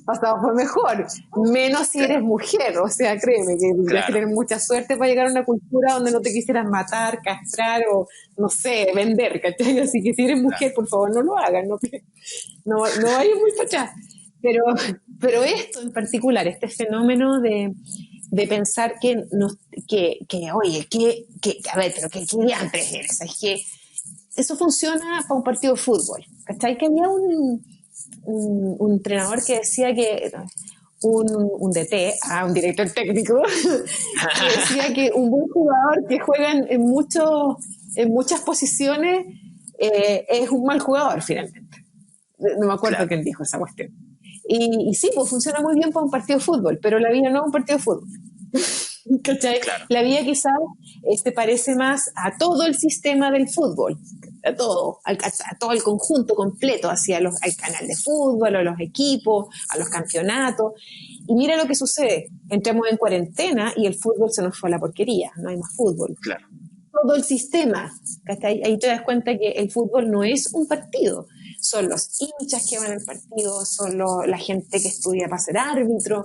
pasado fue mejor, menos si eres Claro, mujer, o sea, créeme, que tendrías que claro, tener mucha suerte para llegar a una cultura donde no te quisieran matar, castrar o, no sé, vender, ¿cachai? Así que si eres mujer, claro. por favor, no lo hagas, no vayas muy para atrás. Pero, pero esto en particular, este fenómeno de pensar oye, a ver, pero que antes eres, es que eso funciona para un partido de fútbol. ¿Cachai? Que había un entrenador que decía que un DT, un director técnico, que decía que un buen jugador que juega en muchas posiciones es un mal jugador finalmente. No me acuerdo Claro, quién dijo esa cuestión. Y sí, pues funciona muy bien para un partido de fútbol, pero la vida no es un partido de fútbol. ¿Cachai? claro, La vida quizás parece más a todo el sistema del fútbol, a todo, a todo el conjunto completo, hacia al canal de fútbol, a los equipos, a los campeonatos. Y mira lo que sucede, entramos en cuarentena y el fútbol se nos fue a la porquería, no hay más fútbol. claro. Todo el sistema, ¿cachai? Ahí te das cuenta que el fútbol no es un partido, son los hinchas que van al partido, son la gente que estudia para ser árbitro,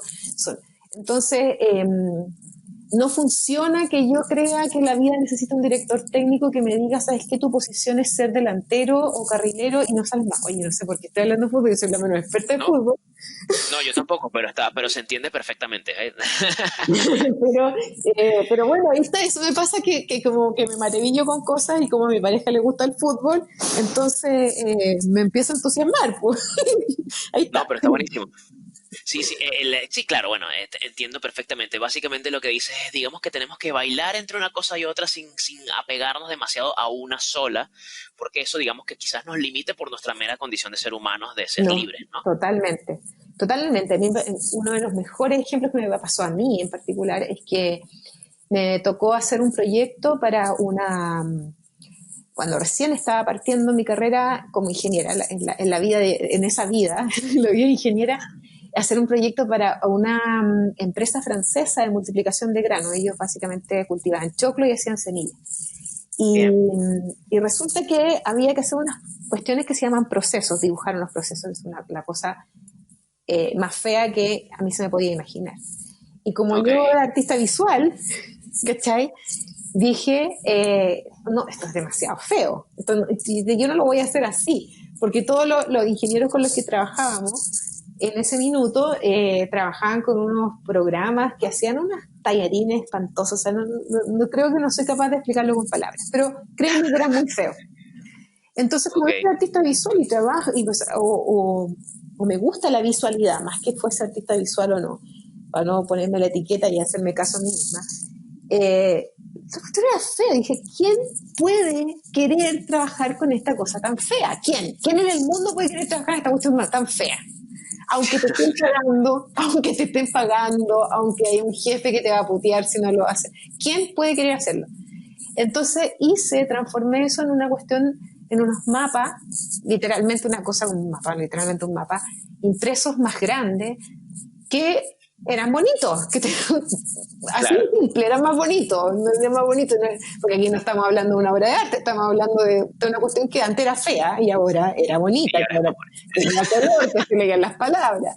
entonces no funciona que yo crea que la vida necesita un director técnico que me diga, sabes que tu posición es ser delantero o carrilero y no sales más. Oye, no sé por qué estoy hablando de fútbol, yo soy la menos experta de No, fútbol, no, yo tampoco, pero se entiende perfectamente. pero bueno, ahí está, eso me pasa que como que me maravillo con cosas y como a mi pareja le gusta el fútbol, entonces me empiezo a entusiasmar, pues. Ahí No, está. pero está buenísimo. Sí, sí, sí, claro, bueno, entiendo perfectamente. Básicamente lo que dices es, digamos que tenemos que bailar entre una cosa y otra sin apegarnos demasiado a una sola, porque eso digamos que quizás nos limite por nuestra mera condición de ser humanos, de ser No, libres, ¿no? totalmente. Totalmente. Uno de los mejores ejemplos que me pasó a mí en particular es que me tocó hacer un proyecto para cuando recién estaba partiendo mi carrera como ingeniera, en la vida en esa vida, en la vida de ingeniera, hacer un proyecto para una empresa francesa de multiplicación de grano. Ellos básicamente cultivaban choclo y hacían semillas. Y resulta que había que hacer unas cuestiones que se llaman procesos, dibujar unos procesos, es la cosa más fea que a mí se me podía imaginar. Y como yo era artista visual, ¿cachai? Dije, no, esto es demasiado feo, yo no lo voy a hacer así, porque todos los ingenieros con los que trabajábamos en ese minuto trabajaban con unos programas que hacían unas tallarines espantosos, o sea, no creo que no soy capaz de explicarlo con palabras, pero créanme que era muy feo. Entonces, como soy artista visual y trabajo, o me gusta la visualidad, más que fuese artista visual o no, para no ponerme la etiqueta y hacerme caso a mí misma, esta cuestión era fea. Dije, ¿quién puede querer trabajar con esta cosa tan fea? ¿Quién? ¿Quién en el mundo puede querer trabajar en esta cuestión tan fea? Aunque te estén pagando, aunque hay un jefe que te va a putear si no lo hace. ¿Quién puede querer hacerlo? Entonces transformé eso en una cuestión, en unos mapas, literalmente una cosa como un mapa, literalmente un mapa, impresos más grandes, que eran bonitos, así de simple, eran más bonitos, porque aquí no estamos hablando de una obra de arte, estamos hablando de una cuestión que antes era fea y ahora era bonita, que ahora tenía color, que se leían las palabras.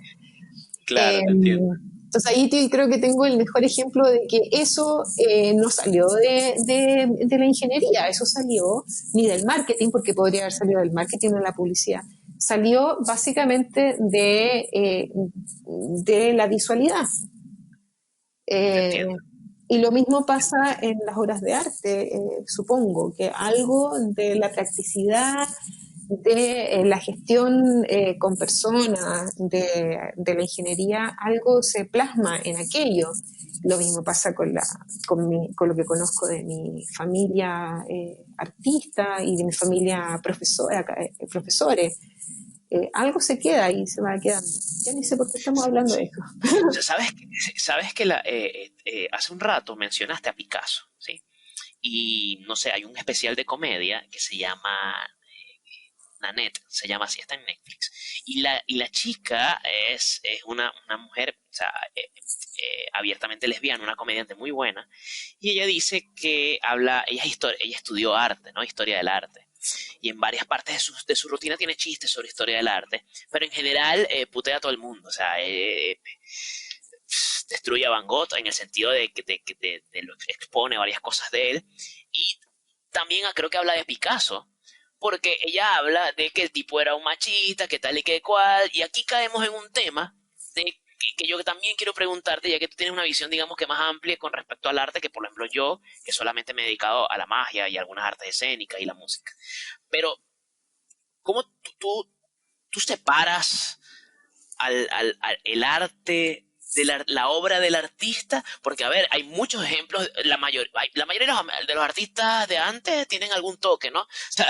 Claro, entiendo. Entonces ahí creo que tengo el mejor ejemplo de que eso no salió de la ingeniería, eso salió ni del marketing, porque podría haber salido del marketing o de la publicidad, salió básicamente de la visualidad. Y lo mismo pasa en las obras de arte, supongo, que algo de la practicidad, de la gestión con personas, de la ingeniería, algo se plasma en aquello. Lo mismo pasa con lo que conozco de mi familia artista y de mi familia profesores. Algo se queda y se va quedando. Ya ni sé por qué estamos hablando de esto. O sea, sabes que hace un rato mencionaste a Picasso, ¿sí? Y no sé, hay un especial de comedia que se llama Nanette, se llama así, está en Netflix. Y la chica es una mujer, o sea, abiertamente lesbiana, una comediante muy buena. Y ella dice que ella estudió arte, ¿no? Historia del arte. Y en varias partes de su rutina tiene chistes sobre historia del arte, pero en general putea a todo el mundo, o sea, destruye a Van Gogh en el sentido de que te lo expone varias cosas de él, y también creo que habla de Picasso, porque ella habla de que el tipo era un machista, que tal y que cual, y aquí caemos en un tema de que yo también quiero preguntarte, ya que tú tienes una visión, digamos que más amplia con respecto al arte, que por ejemplo yo, que solamente me he dedicado a la magia y a algunas artes escénicas y la música. Pero, ¿cómo tú separas el arte de la obra del artista? Porque, a ver, hay muchos ejemplos, la mayoría de los artistas de antes tienen algún toque, ¿no? O sea,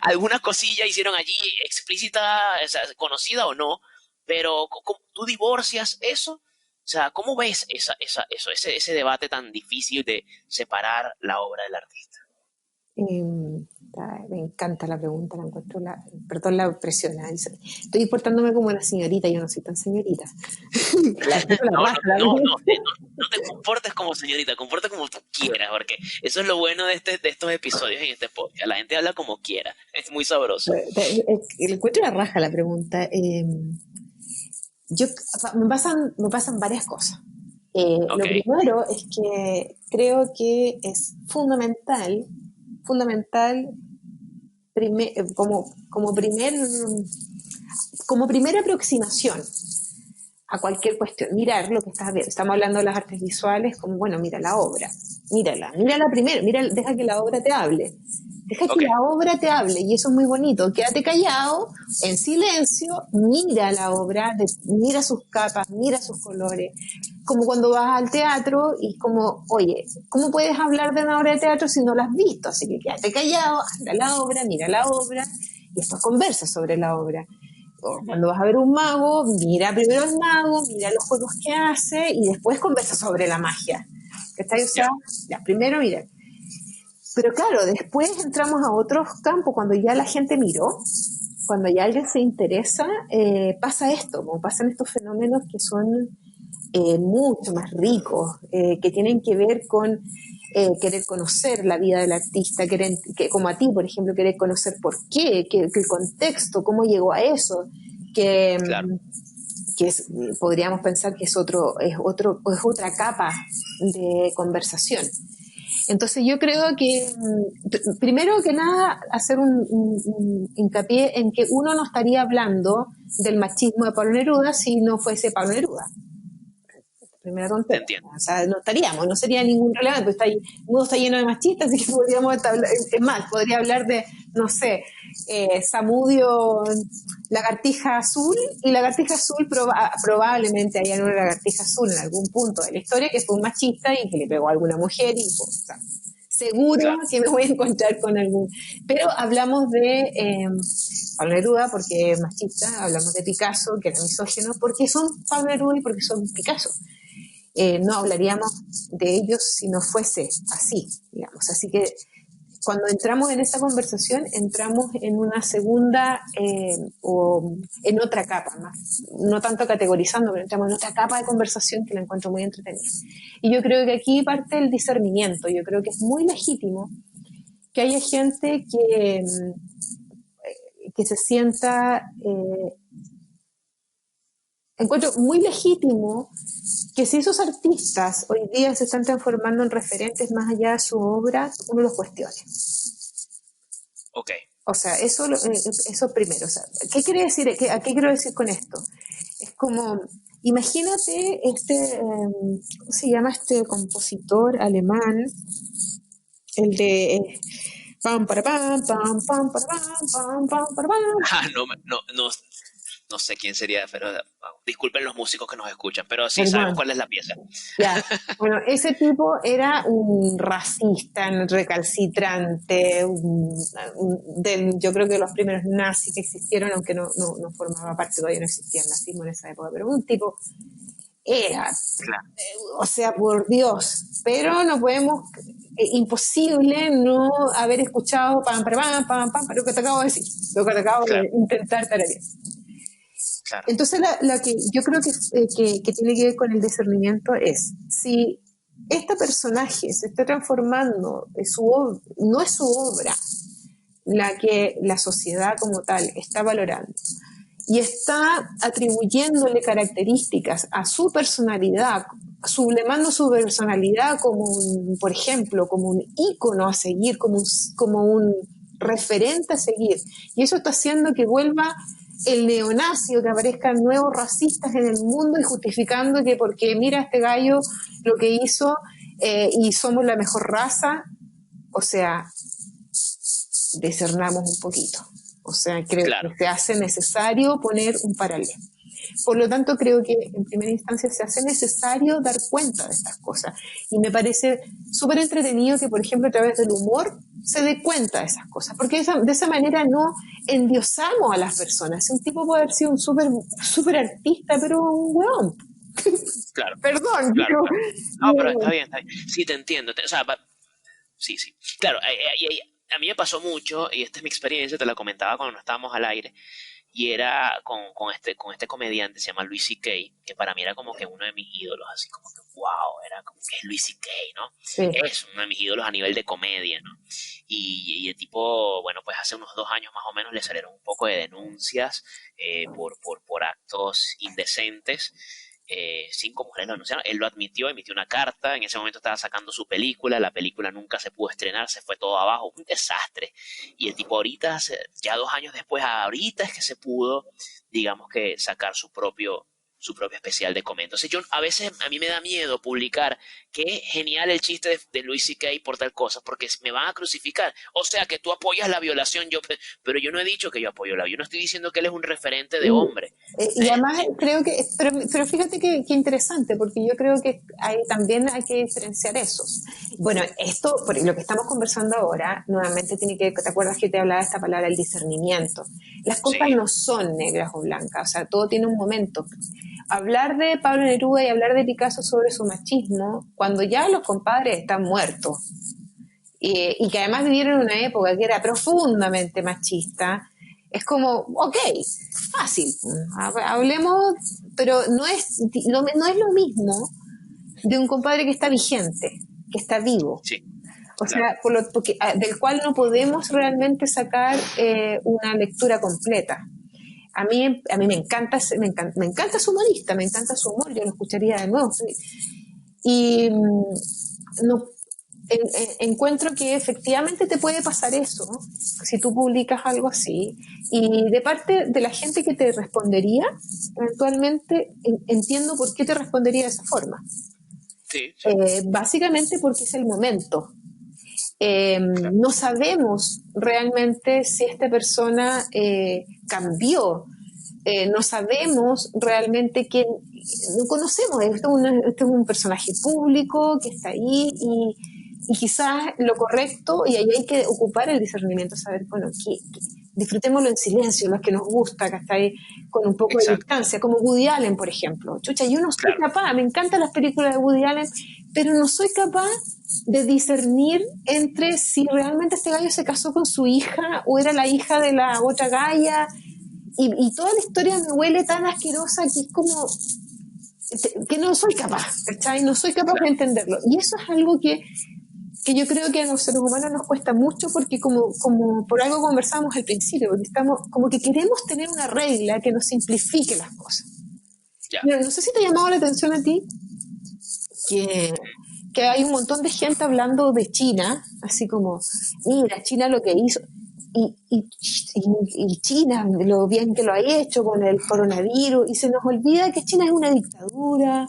alguna cosilla hicieron allí explícita, o sea, conocida o no, pero ¿tú divorcias eso? O sea, ¿cómo ves ese debate tan difícil de separar la obra del artista? Me encanta la pregunta, la encuentro, perdón la presión. Estoy portándome como una señorita, yo no soy tan señorita. No te comportes como señorita, comporta como tú quieras, porque eso es lo bueno de estos episodios en este podcast. La gente habla como quiera, es muy sabroso. Le encuentro la raja la pregunta. Me pasan varias cosas. Lo primero es que creo que es fundamental como primera aproximación a cualquier cuestión, mirar lo que estás viendo. Estamos hablando de las artes visuales, como, bueno, mira la obra, mírala primero, deja que la obra te hable. Deja que la obra te hable, y eso es muy bonito. Quédate callado, en silencio, mira la obra, mira sus capas, mira sus colores. Como cuando vas al teatro y como, oye, ¿cómo puedes hablar de una obra de teatro si no la has visto? Así que quédate callado, anda la obra, mira la obra, y después conversa sobre la obra. O cuando vas a ver un mago, mira primero al mago, mira los juegos que hace, y después conversa sobre la magia. ¿Está? O sea, primero mira. Pero claro, después entramos a otros campos, cuando ya la gente miró, cuando ya alguien se interesa, pasa esto, como pasan estos fenómenos que son mucho más ricos, que tienen que ver con querer conocer la vida del artista, como a ti, por ejemplo, querer conocer por qué, que el contexto, cómo llegó a eso, que, Claro. podríamos pensar que es otra capa de conversación. Entonces yo creo que, primero que nada, hacer un hincapié en que uno no estaría hablando del machismo de Pablo Neruda si no fuese Pablo Neruda. Primera Te tontera. entiendo. O sea, no estaríamos, no sería ningún relevante, pues el mundo está lleno de machistas, así que podríamos es más, podría hablar de, no sé, Zamudio, lagartija azul, y lagartija azul probablemente haya una lagartija azul en algún punto de la historia que fue un machista y que le pegó a alguna mujer y pues, o sea, seguro Claro. que me voy a encontrar con algún. Pero hablamos de Pablo Neruda porque es machista, hablamos de Picasso, que era misógino, porque son Pablo Neruda y porque son Picasso. No hablaríamos de ellos si no fuese así, digamos. Así que cuando entramos en esa conversación, entramos en una segunda o en otra capa, más, no tanto categorizando, pero entramos en otra capa de conversación que la encuentro muy entretenida. Y yo creo que aquí parte el discernimiento. Yo creo que es muy legítimo que haya gente que se sienta... encuentro muy legítimo que si esos artistas hoy día se están transformando en referentes más allá de su obra, uno los cuestione. Ok. O sea, eso primero. O sea, ¿qué quiere decir? ¿A qué quiero decir con esto? Es como, imagínate ¿cómo se llama este compositor alemán? El de pam para pam para pam para pam. No sé quién sería, pero disculpen los músicos que nos escuchan, pero sí sabemos Perdón. cuál es la pieza. Ya, bueno, ese tipo era un racista, un recalcitrante, yo creo que los primeros nazis que existieron, aunque no formaba parte, todavía no existía el nazismo en esa época, pero un tipo era, Claro, o sea, por Dios, pero no podemos, imposible no haber escuchado lo que te acabo de decir, lo que te acabo de claro, intentar tararear. claro. Entonces, la que yo creo que tiene que ver con el discernimiento es, si este personaje se está transformando, no es su obra la que la sociedad como tal está valorando, y está atribuyéndole características a su personalidad, sublemando su personalidad como por ejemplo, como un ícono a seguir, como un referente a seguir. Y eso está haciendo que vuelva el neonazi, que aparezcan nuevos racistas en el mundo y justificando que porque mira este gallo lo que hizo y somos la mejor raza. O sea, discernamos un poquito. O sea, creo que Claro. se hace necesario poner un paralelo. Por lo tanto, creo que en primera instancia se hace necesario dar cuenta de estas cosas. Y me parece súper entretenido que, por ejemplo, a través del humor se dé cuenta de esas cosas. Porque de esa manera no endiosamos a las personas. Un tipo puede haber sido un súper artista, pero un hueón. Claro, Perdón, claro, pero... claro. No, pero está bien, está bien. Sí, te entiendo. O sea, sí, sí. Claro, a mí me pasó mucho, y esta es mi experiencia, te la comentaba cuando no estábamos al aire, y era con este comediante, se llama Louis C.K., que para mí era como que uno de mis ídolos, así como que, wow, era como que es Louis C.K., ¿no? Sí. Es uno de mis ídolos a nivel de comedia, ¿no? Y el tipo, bueno, pues hace unos 2 años más o menos le salieron un poco de denuncias por actos indecentes. 5 mujeres lo denunciaron, él lo admitió, emitió una carta, en ese momento estaba sacando su película, la película nunca se pudo estrenar, se fue todo abajo, un desastre. Y el tipo ahorita, ya 2 años después, ahorita es que se pudo, digamos que sacar su propio especial de comedia. Entonces yo a veces a mí me da miedo publicar qué genial el chiste de Louis C.K. por tal cosa, porque me van a crucificar. O sea que tú apoyas la violación, pero yo no he dicho que yo apoyo la violación, yo no estoy diciendo que él es un referente de Y, hombre. y además creo que, pero fíjate que interesante, porque yo creo que también hay que diferenciar esos. Bueno, esto, por lo que estamos conversando ahora, nuevamente tiene que, ¿te acuerdas que te hablaba de esta palabra, el discernimiento? Las cosas Sí, no son negras o blancas, o sea, todo tiene un momento. Hablar de Pablo Neruda y hablar de Picasso sobre su machismo, cuando ya los compadres están muertos, y que además vivieron en una época que era profundamente machista, es como, ok, fácil, hablemos, pero no es lo mismo de un compadre que está vigente, que está vivo. Sí, O claro. sea, del cual no podemos realmente sacar una lectura completa. A mí me encanta, me encanta su humorista, me encanta su humor, yo lo escucharía de nuevo. Y no, encuentro que efectivamente te puede pasar eso si tú publicas algo así, y de parte de la gente que te respondería, eventualmente entiendo por qué te respondería de esa forma. Sí, sí. Básicamente porque es el momento. Claro. No sabemos realmente si esta persona cambió. No sabemos realmente quién, no conocemos. Este es un personaje público que está ahí, y quizás lo correcto, y ahí hay que ocupar el discernimiento, saber, bueno, disfrutémoslo en silencio, los que nos gusta, que está ahí con un poco de Exacto. distancia, como Woody Allen, por ejemplo. Chucha, yo no soy Claro. capaz, me encantan las películas de Woody Allen, pero no soy capaz de discernir entre si realmente este gallo se casó con su hija o era la hija de la otra galla, y toda la historia me huele tan asquerosa que es como que no soy capaz, ¿cachai? No soy capaz de Claro. entenderlo. Y eso es algo que yo creo que a los seres humanos nos cuesta mucho, porque como por algo conversamos al principio, porque estamos como que queremos tener una regla que nos simplifique las cosas. Ya. Mira, no sé si te ha llamado la atención a ti que, que hay un montón de gente hablando de China, así como, mira, China lo que hizo, y China lo bien que lo ha hecho con el coronavirus, y se nos olvida que China es una dictadura,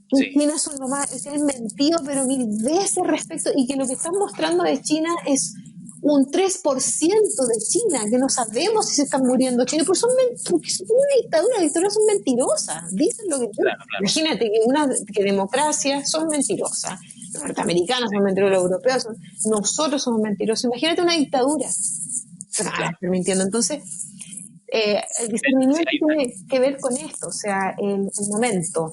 que Sí. China son lo más, se han mentido pero mil veces respecto, y que lo que están mostrando de China es un 3% de China, que no sabemos si se están muriendo China, porque porque son una dictadura, las dictaduras son mentirosas, dicen lo que Claro, claro. imagínate que democracias son mentirosas, los norteamericanos son mentirosos, los europeos nosotros somos mentirosos, imagínate una dictadura, se van a Claro. estar mintiendo. Entonces el Sí, discernimiento tiene que ver con esto, o sea, el momento.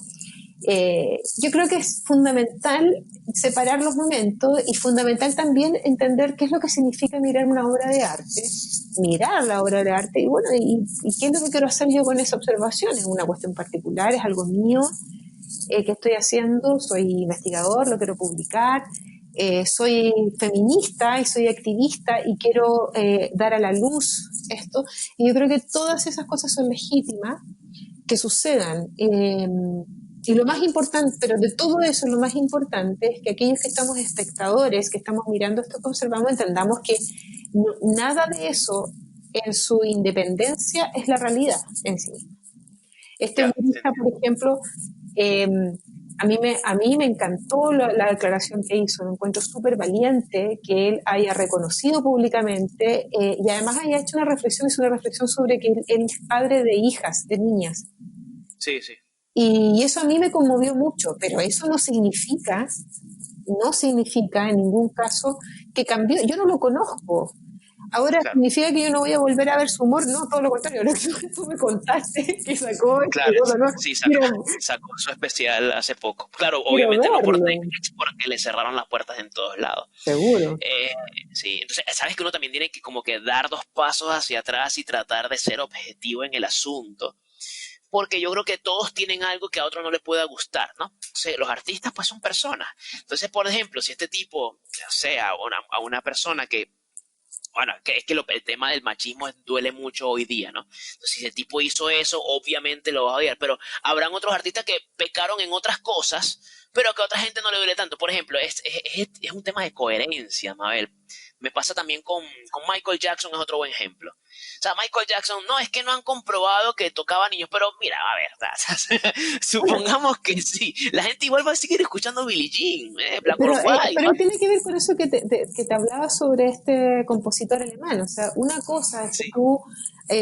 Yo creo que es fundamental separar los momentos, y fundamental también entender qué es lo que significa mirar una obra de arte, mirar la obra de arte, y bueno, y qué es lo que quiero hacer yo con esa observación. Es una cuestión particular, es algo mío que estoy haciendo, soy investigador, lo quiero publicar, soy feminista y soy activista y quiero dar a la luz esto, y yo creo que todas esas cosas son legítimas que sucedan. Y lo más importante, pero de todo eso, lo más importante es que aquellos que estamos espectadores, que estamos mirando esto que observamos, entendamos que nada de eso en su independencia es la realidad en sí. Este ya. humorista, por ejemplo, eh, a mí me encantó la declaración que hizo, lo encuentro súper valiente que él haya reconocido públicamente, y además haya hecho una reflexión, es una reflexión sobre que él es padre de hijas, de niñas. Sí, sí. Y eso a mí me conmovió mucho, pero eso no significa en ningún caso que cambió. Yo no lo conozco. Ahora, Claro. ¿significa que yo no voy a volver a ver su humor? No, todo lo contrario. Lo que tú me contaste que sacó, Claro, ¿no? sí, Quiero, sacó su especial hace poco. Claro, quiero obviamente no por verlo, Netflix, porque le cerraron las puertas en todos lados. seguro. Eh, sí, entonces, sabes que uno también tiene que como que dar dos pasos hacia atrás y tratar de ser objetivo en el asunto. Porque yo creo que todos tienen algo que a otro no le pueda gustar, ¿no? O sea, los artistas pues son personas. Entonces, por ejemplo, si este tipo, o sea, a una persona que bueno, que es que el tema del machismo duele mucho hoy día, ¿no? Entonces, si ese tipo hizo eso, obviamente lo va a odiar, pero habrán otros artistas que pecaron en otras cosas, pero que a otra gente no le duele tanto. Por ejemplo, es un tema de coherencia, Mabel. Me pasa también con Michael Jackson, es otro buen ejemplo. O sea, Michael Jackson, no, es que no han comprobado que tocaba niños, pero mira, a ver, supongamos que sí. La gente igual va a seguir escuchando Billie Jean, Black or White, Pero ¿no? tiene que ver con eso que te hablaba sobre este compositor alemán. O sea, una cosa es que Sí, tú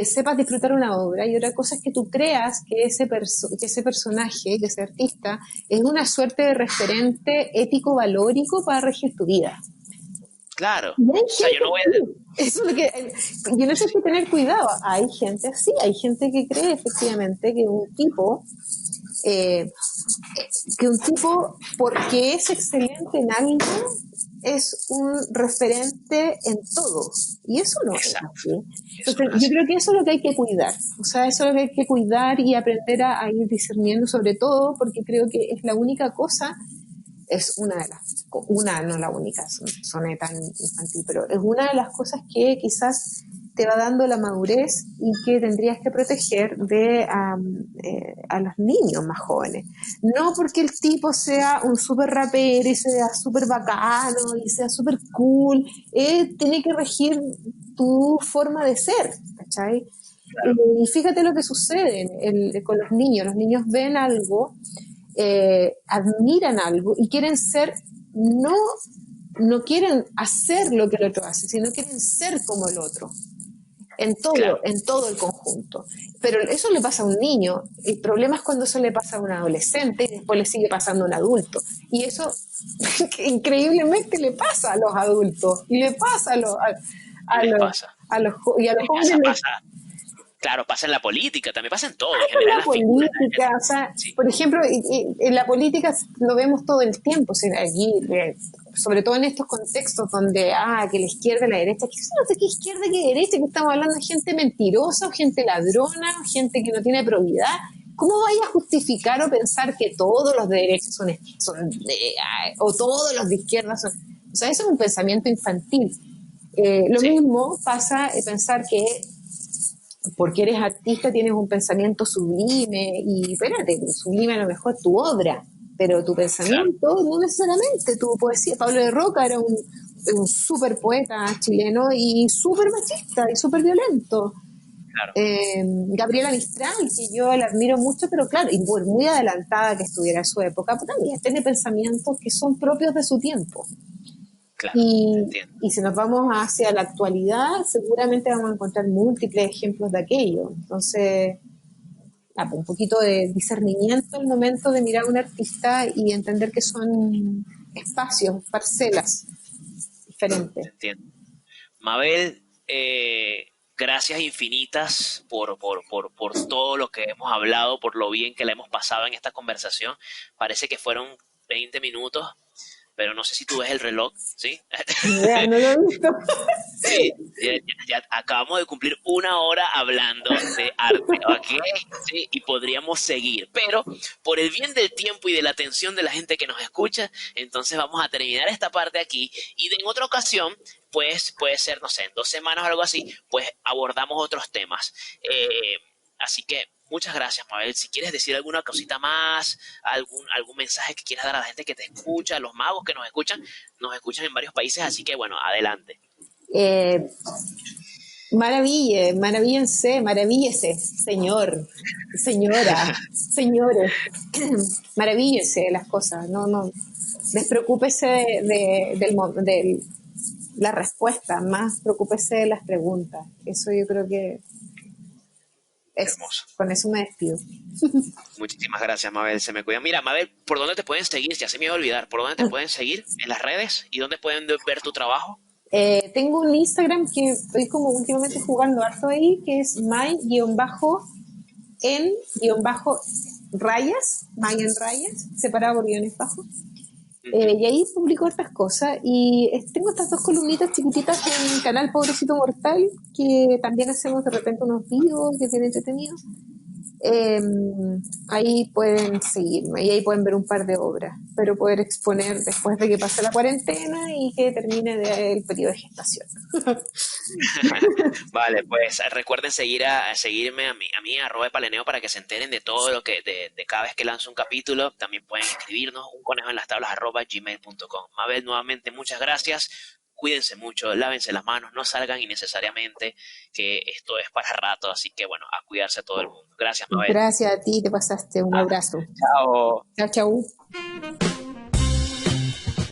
sepas disfrutar una obra, y otra cosa es que tú creas que que ese personaje, que ese artista, es una suerte de referente ético-valórico para regir tu vida. claro. Y hay O sea, yo gente no voy a... así. Eso es lo que, y en eso hay que tener cuidado. Hay gente así, hay gente que cree efectivamente eh, que un tipo, porque es excelente en algo, es un referente en todo, y eso no es Exacto. así. Eso Entonces, no es yo así. creo que eso es lo que hay que cuidar, o sea, eso es lo que hay que cuidar y aprender a ir discerniendo, sobre todo porque creo que es la única cosa, es no la única, soné tan infantil, pero es una de las cosas que quizás te va dando la madurez y que tendrías que proteger de a los niños más jóvenes. No porque el tipo sea un súper rapero y sea súper bacano y sea súper cool, tiene que regir tu forma de ser, ¿cachai? Claro, Y fíjate lo que sucede con los niños ven algo, admiran algo y quieren ser, no, no quieren hacer lo que el otro hace, sino quieren ser como el otro claro, en todo el conjunto. Pero eso le pasa a un niño. El problema es cuando eso le pasa a un adolescente y después le sigue pasando a un adulto. Y eso increíblemente le pasa a los adultos y le pasa y a les los, pasa. y a los Y jóvenes les pasa, claro, pasa en la política, también pasa en todo, en pasa en general la las figuras. política. O sea, Sí, por ejemplo, en la política lo vemos todo el tiempo. O sea, aquí, sobre todo en estos contextos donde, que la izquierda y la derecha, ¿qué no sé qué izquierda y qué derecha? Que estamos hablando de gente mentirosa, o gente ladrona, o gente que no tiene probidad. ¿Cómo vaya a justificar o pensar que todos los de derecha o todos los de izquierda son? O sea, eso es un pensamiento infantil. Lo sí, mismo pasa pensar que porque eres artista tienes un pensamiento sublime y espérate, sublime a lo mejor tu obra, pero tu claro, pensamiento no necesariamente, tu poesía. Pablo de Roca era un súper poeta chileno y súper machista y súper violento. claro, Gabriela Mistral, que yo la admiro mucho, pero claro, y por muy adelantada que estuviera en su época, pues también tiene pensamientos que son propios de su tiempo. claro, te Y, entiendo. y si nos vamos hacia la actualidad, seguramente vamos a encontrar múltiples ejemplos de aquello. Entonces, un poquito de discernimiento al momento de mirar a un artista y entender que son espacios, parcelas Te diferentes. entiendo. Mabel, gracias infinitas por todo lo que hemos hablado, por lo bien que la hemos pasado en esta conversación. Parece que fueron 20 minutos, pero no sé si tú ves el reloj, ¿sí? Ya, no lo he visto. Sí, ya acabamos de cumplir una hora hablando de arte, ¿ok? Sí, y podríamos seguir, pero por el bien del tiempo y de la atención de la gente que nos escucha, entonces vamos a terminar esta parte aquí y en otra ocasión, pues puede ser, no sé, en 2 semanas o algo así, pues abordamos otros temas. Así que muchas gracias, Mabel. Si quieres decir alguna cosita más, algún mensaje que quieras dar a la gente que te escucha, a los magos que nos escuchan en varios países, así que bueno, adelante. Eh, maravíllense, maravíllese, señor, señora, señores, maravíllese de las cosas, no, despreocúpese de la respuesta, más preocúpese de las preguntas. Eso yo creo que Hermoso. con eso me despido. Muchísimas gracias, Mabel. Se me cuida. Mira, Mabel, ¿por dónde te pueden seguir? Ya se me iba a olvidar. ¿Por dónde te pueden seguir? ¿En las redes? ¿Y dónde pueden ver tu trabajo? Tengo un Instagram que estoy como últimamente jugando harto ahí, que es my en rayas, separado por guiones bajos. Ujú. Y ahí publico otras cosas y tengo estas dos columnitas chiquititas en mi canal Pobrecito Mortal, que también hacemos de repente unos videos que tienen entretenidos. Eh, Ahí pueden seguirme y ahí pueden ver un par de obras, pero poder exponer después de que pase la cuarentena y que termine el periodo de gestación. Vale, pues recuerden a seguirme a mí, @paleneo para que se enteren de todo lo que, de cada vez que lanzo un capítulo. También pueden escribirnos un conejo en las tablas @gmail.com. Mabel, nuevamente muchas gracias. Cuídense mucho, lávense las manos, no salgan innecesariamente, que esto es para rato, así que bueno, a cuidarse todo el mundo. Gracias, Mabel. Gracias a ti, te pasaste. Un Ah, abrazo. chao. Chao, chao.